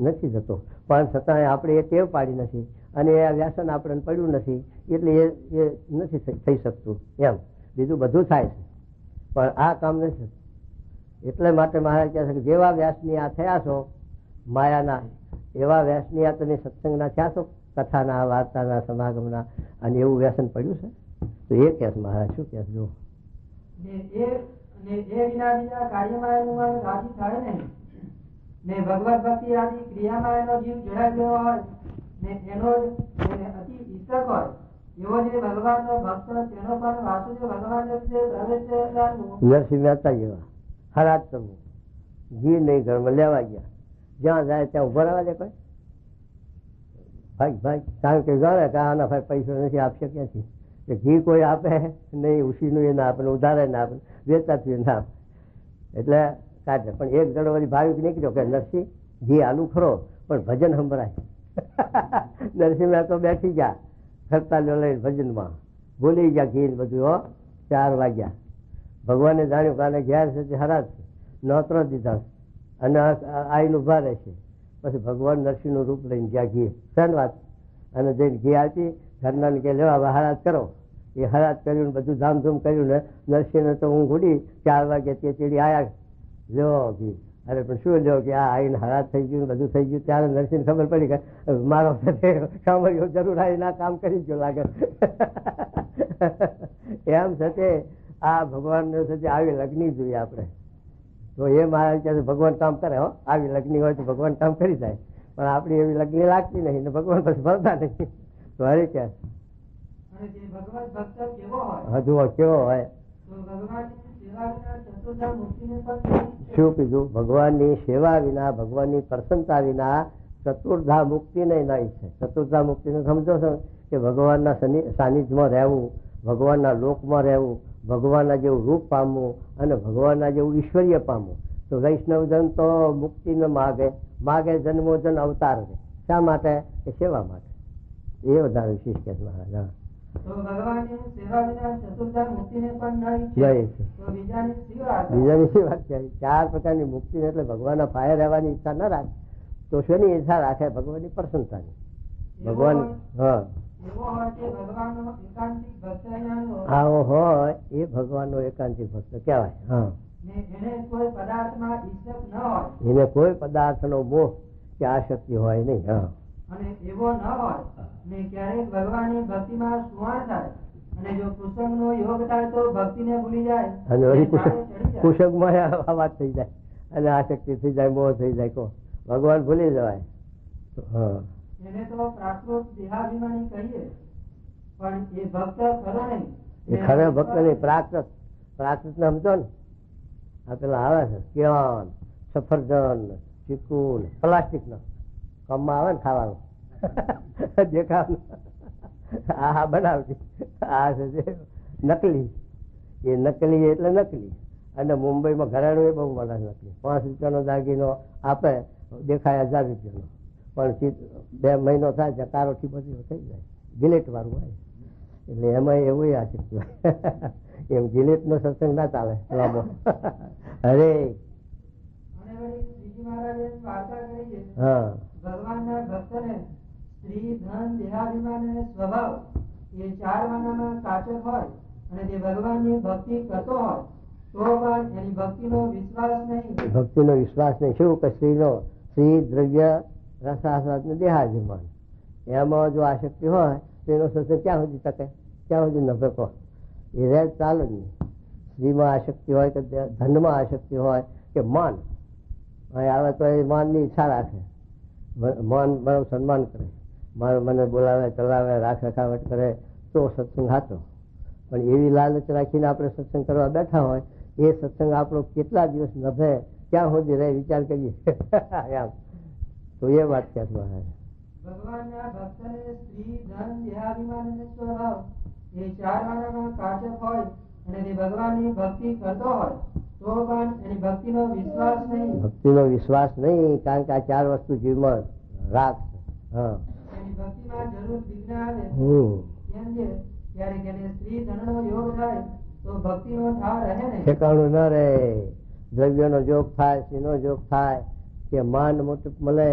નથી જતો, પણ છતાં આપણે એ ટેવ પાડી નથી અને એ વ્યસન આપણને પડ્યું નથી, એટલે એ નથી થઈ શકતું. એમ બીજું બધું થાય છે પણ આ કામ નથી થતું. એટલે માટે મહારાજ કહે છે કે જેવા વ્યાસની આ થયા છો માયાના, એવા વ્યાસની આ તમે સત્સંગના થયા છો, કથાના, વાર્તાના, સમાગમના, અને એવું વ્યસન પડ્યું છે. તો એ કહે છે મહારાજ, શું કહે જો ભગવત ભક્તિ આદિ ક્રિયામાં એનો જીવ જોડાઈ ગયો હોય ને એનો અતિ ઈચ્છક હોય એવો જે ભગવાનનો ભક્ત, તેનો પણ વાસુદેવ ભગવાન નરસિંહ મહેતા જેવા હરાજ કરવું, ઘી નહીં ઘરમાં લેવા ગયા, જ્યાં જાય ત્યાં ઉભા રહેવા દે કોઈ ભાઈ, કારણ કે જાણે કે આના ભાઈ પૈસો નથી, આપશે ક્યાંથી? ઘી કોઈ આપે નહીં, ઉસીનું એ ના આપે, ઉધારે ના આપે, વેચાતું ના આપે, એટલે કાઢે. પણ એક જણો વળી ભાવિક નીકળ્યો કે નરસિંહ ઘી આલુ ખરો પણ ભજન સંભળાય. નરસિંહ તો બેઠી ગયા ખરતાલીઓ લઈને ભજનમાં, ભૂલી ગયા ઘી બધું. 4 વાગ્યા ભગવાને જાણ્યું કાલે ઘેર છે હરાજ છે, નોતરો દીધા અને આઈને ઉભા રહેશે. પછી ભગવાન નરસિંહનું રૂપ લઈને ગયા ઘી શનિવાર, અને જઈને ઘી આપી ઘરના કે લેવા હરાજ કરો. એ હરાજ કર્યું, બધું ધામધૂમ કર્યું ને નરસિંહને તો ઊંઘ ઉડી. 4 વાગે તે ચીડી આયા, લ્યો ઘી. અરે પણ શું લ્યો કે આ આઈને હરાજ થઈ ગયું, બધું થઈ ગયું. ત્યારે નરસિંહ ખબર પડી કે મારો સાંભળ્યો જરૂર આવીને આ કામ કરી ગયો લાગે. એમ છતાં આ ભગવાન આવી લગ્ન જોઈએ આપણે. તો એ મહારાજ કહે ભગવાન કામ કરે, હો આવી લગ્ન હોય તો ભગવાન કામ કરી જાય, પણ આપણી એવી લગ્ન લાગતી નહીં ને ભગવાન પછી ભરતા નહીં. તો હરે કે હજુ કેવો હોય શું કીધું? ભગવાનની સેવા વિના, ભગવાનની પ્રસન્નતા વિના ચતુર્ધા મુક્તિ નહીં છે. ચતુર્ધા મુક્તિ ને સમજો છો કે ભગવાનના સાનિધ્યમાં રહેવું, ભગવાનના લોકમાં રહેવું, ભગવાનના જેવું રૂપ પામવું અને ભગવાનના જેવું ઈશ્વરીય પામવું. તો વૈષ્ણવજન તો મુક્તિ ન માગે જન્મોજન અવતાર છે. શા માટે? કે સેવા માટે. એ વધારે વિશેષ કે મહારાજ. બીજાની સી વાત કરી? 4 પ્રકારની મુક્તિ એટલે ભગવાનના ફાયર રહેવાની ઈચ્છા ન રાખે તો શેની ઈચ્છા રાખે? ભગવાનની પ્રસન્નતાની. ભગવાન આવો હોય એ ભગવાનનો એકાંતિક ભક્ત કહેવાય. હા, એને કોઈ પદાર્થનો મોહ કે આસક્તિ હોય નહીં. હા, અને એવો ન હોય ને ક્યારેક ભગવાનની ભક્તિમાં સુવાણ થાય અને જો કુસંગનો યોગ થાય તો ભક્તિને ભૂલી જાય અને વળી ઝાડે ચડી જાય. કુશંકમાં આ વાત થઈ જાય અને આસક્તિ થઈ જાય, મોહ થઈ જાય, કહો ભગવાન ભૂલી જવાય. હા, એને તો પ્રાકૃત દેહાભિમાની કહીએ, પણ એ ભક્ત ખરો નહીં. એ ખરા ભક્ત નહીં, પ્રાકૃત. પ્રાકૃત ને સમજો ને, આ પેલા આવે છે કેળાન, સફરજન, ચીકુ, પ્લાસ્ટિક નો કમમાં આવે ને ખાવાનું દેખાવાનું, આ બનાવતી આ છે જે નકલી. એ નકલી એટલે નકલી. અને મુંબઈમાં ઘરેણું એ બહુ મળે નકલી. 5 રૂપિયાનો દાગીનો આપે, દેખાય 1000 રૂપિયાનો, પણ 2 મહિનો થાય ત્યાં કારોથી બધી થઈ જાય, ગિલેટ વાળું હોય. એટલે એમાં એવું આ શક્તિ એમ ગિલેટ નો સત્સંગ ના ચાલે લાંબો. અરે અને વળી શ્રીજી મહારાજે વાર્તા કરી છે, હા, ભગવાનના ભક્તને સ્ત્રી, ધન, દેહાભિમાન અને સ્વભાવ એ 4 વાનામાં કાચક હોય અને તે ભગવાનની ભક્તિ કરતો હોય તો પણ એની ભક્તિનો વિશ્વાસ નહીં. ભક્તિનો વિશ્વાસ નહીં. શું કે શ્રી દ્રવ્ય રસાસ્વાદ ને દેહાભિમાન એમાં જો આસક્તિ હોય તો એનો સત્સંગ ક્યાં સુધી ટકે, ક્યાં સુધી નભે કહો? એ રહે ચાલે જ નહીં. સ્ત્રીમાં આસક્તિ હોય કે ધનમાં આસક્તિ હોય કે માન આવે તો એ માનની ઈચ્છા રાખે, માન મારું સન્માન કરે, મને બોલાવે, ચલાવે, રાખ રખાવટ કરે તો સત્સંગ સાચો. પણ એવી લાલચ રાખીને આપણે સત્સંગ કરવા બેઠા હોય એ સત્સંગ આપણો કેટલા દિવસ નભે, ક્યાં સુધી રહે વિચાર કરીએ. એમ તો એ વાત ક્યાંથી આવે? ભગવાનના ભક્તને સ્ત્રી, ધન, દેહાભિમાન અને સ્વભાવ એ 4 વાનામાં કાચક હોય અને તે ભગવાનની ભક્તિ કરતો હોય તો પણ એની ભક્તિનો વિશ્વાસ નહીં. ભક્તિનો વિશ્વાસ નહીં, કારણ કે આ 4 વસ્તુ જીવમાં રાખ છે. હા, એની ભક્તિમાં જરૂર વિઘ્ન આવે એમ છે. ક્યારેક એને સ્ત્રી ધનનો યોગ થાય તો ભક્તિનો ઠાર રહે નહીં. ઠેકાણું ન રહે. દ્રવ્યનો જોગ થાય, સ્ત્રીનો જોગ થાય કે માન મોટું મળે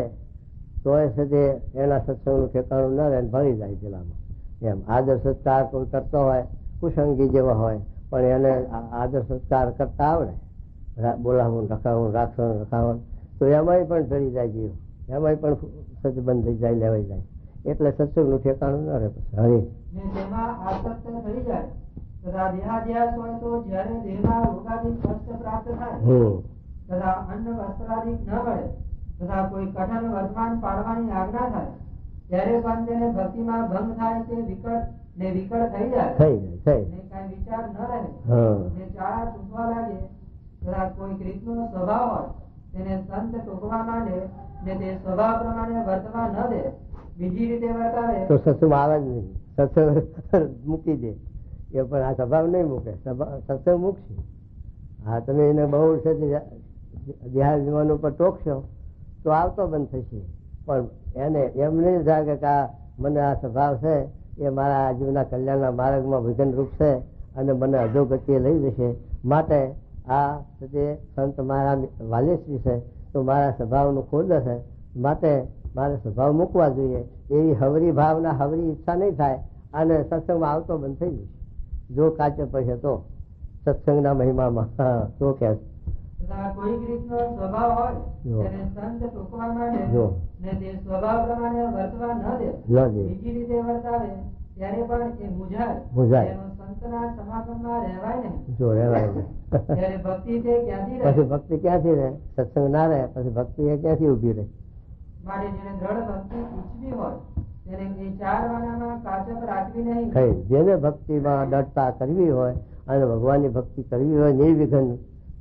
તોય છે એના સત્સંગનું ઠેકાણું ન રહે, ભરી જાય પેલામાં. એમ આદર સત્કાર કોઈ કરતો હોય, કુસંગી જેવા હોય, પણ એને આદર સત્કાર કરતા આવડે, બોલાવવું, રખાવું, રાખવું, રખાવું, તો એમાંય પણ ભરી જાય જીવ, એમાંય પણ સચ બંધ થઈ જાય, લેવાઈ જાય. એટલે સત્સંગનું ઠેકાણું ન રહે. પછી હરી ને તેમાં આસક્ત થઈ જાય તથા દેહાધ્યાસ હોય તો જ્યારે દેહમાં રોગાદિક કષ્ટ પ્રાપ્ત થાય તથા અન્ન વસ્ત્રાદિક ન મળે તથા કોઈ કઠણ વર્તમાન પાડવાની આજ્ઞા થાય ત્યારે પણ તેને ભક્તિમાં ભંગ થાય તે વિકળ થઈ જાય ને કઈ વિચાર ન રહે ને ચાળા ચૂસવા લાગે તથા કોઈ રીતનો સ્વભાવ હોય તેને સંત ટોકવા માંડે ને તે સ્વભાવ પ્રમાણે વર્તવા ન દે, બીજી રીતે વર્તાવે તો સત્સંગ આવે જ નહીં. સત્સંગ મૂકી દે એ પણ આ સ્વભાવ નહીં મૂકે, સત્સંગ મૂકશે. હા, તમે એને બહુ છે દેહાભિમાન ઉપર ટોકશો તો આવતો બંધ થશે. પણ એને એમ નહીં થાય કે આ મને આ સ્વભાવ છે એ મારા જીવના કલ્યાણના માર્ગમાં વિઘનરૂપ છે અને મને અધોગતિએ લઈ જશે, માટે આ સંત મારા વાલેશ્રી છે તો મારા સ્વભાવનું ખોદ છે, માટે મારે સ્વભાવ મૂકવા જોઈએ. એવી હવરી ભાવના, હવરી ઈચ્છા નહીં થાય અને સત્સંગમાં આવતો બંધ થઈ જશે. જો કાચે પડશે તો સત્સંગના મહિમામાં તો કે કોઈક રીતનો સ્વભાવ હોય તેને સંત ટોકવા માંડે ને તે સ્વભાવ પ્રમાણે વર્તવા ન દે, બીજી રીતે વર્તાવે ત્યારે પણ એ મૂંઝાય. એનો સંતના સમાગમમાં રહેવાય નહીં. જો રહેવાય નહીં ત્યારે ભક્તિ તે ક્યાંથી રહે? પછી ભક્તિ ક્યાંથી રહે? સત્સંગ ના રહે પછી ભક્તિ એ ક્યાંથી ઉભી રહે? માટે જેને દ્રઢ ભક્તિ ઈચ્છવી હોય તેને એ 4 વાનામાં કાચક રાખવી નહીં. જેને ભક્તિમાં દઢતા કરવી હોય અને ભગવાનની ભક્તિ કરવી હોય નિર્વિઘ્ન,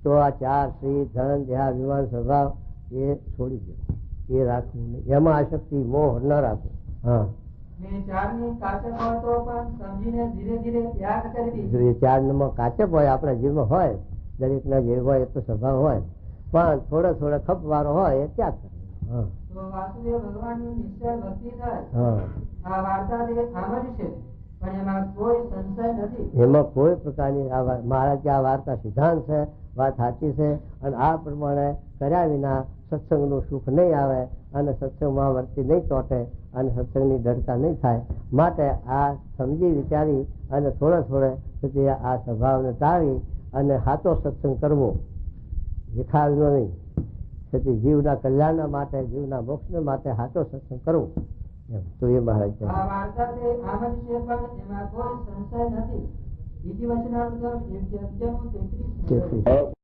તો આ 4 શ્રી, ધન, દેહાભિમાન, સ્વભાવ એ છોડી દો, એ રાખવું નહીં. એમાં આસક્તિ, મોહ ન રાખવું. હા, 4ની કાચક હોય તો પણ સમજીને ધીરે ધીરે ત્યાગ કરવી. 4 કાચક હોય આપણા જીવમાં હોય, દરેક ના જીવ હોય તો સ્વભાવ હોય, પણ થોડો ખપ વાળો હોય એ ત્યાગ કરે. તો વાસુદેવ ભગવાનની નિશ્ચય ભક્તિ થાય. આ વાર્તા આમ જ છે પણ એમાં કોઈ સંશય નથી. એમાં કોઈ પ્રકારની મહારાજ કે આ વાર્તા સિદ્ધાંત છે, વાત સાચી છે અને આ પ્રમાણે કર્યા વિના સત્સંગનું સુખ નહીં આવે અને સત્સંગમાં વર્તી નહીં ચોટે અને સત્સંગની દઢતા નહીં થાય. માટે આ સમજી વિચારી અને થોડે સુધી આ સ્વભાવને ટાળી અને સાચો સત્સંગ કરવો, વિખાવનો નહીં. જીવના કલ્યાણ માટે, જીવના મોક્ષ માટે સાચો સત્સંગ કરવો એમ તો એ મહારાજ કહે આ વાર્તા તે આમ જ છે પણ એમાં કોઈ સંશય નથી. ઇતિ વચનામૃતમ 11:33.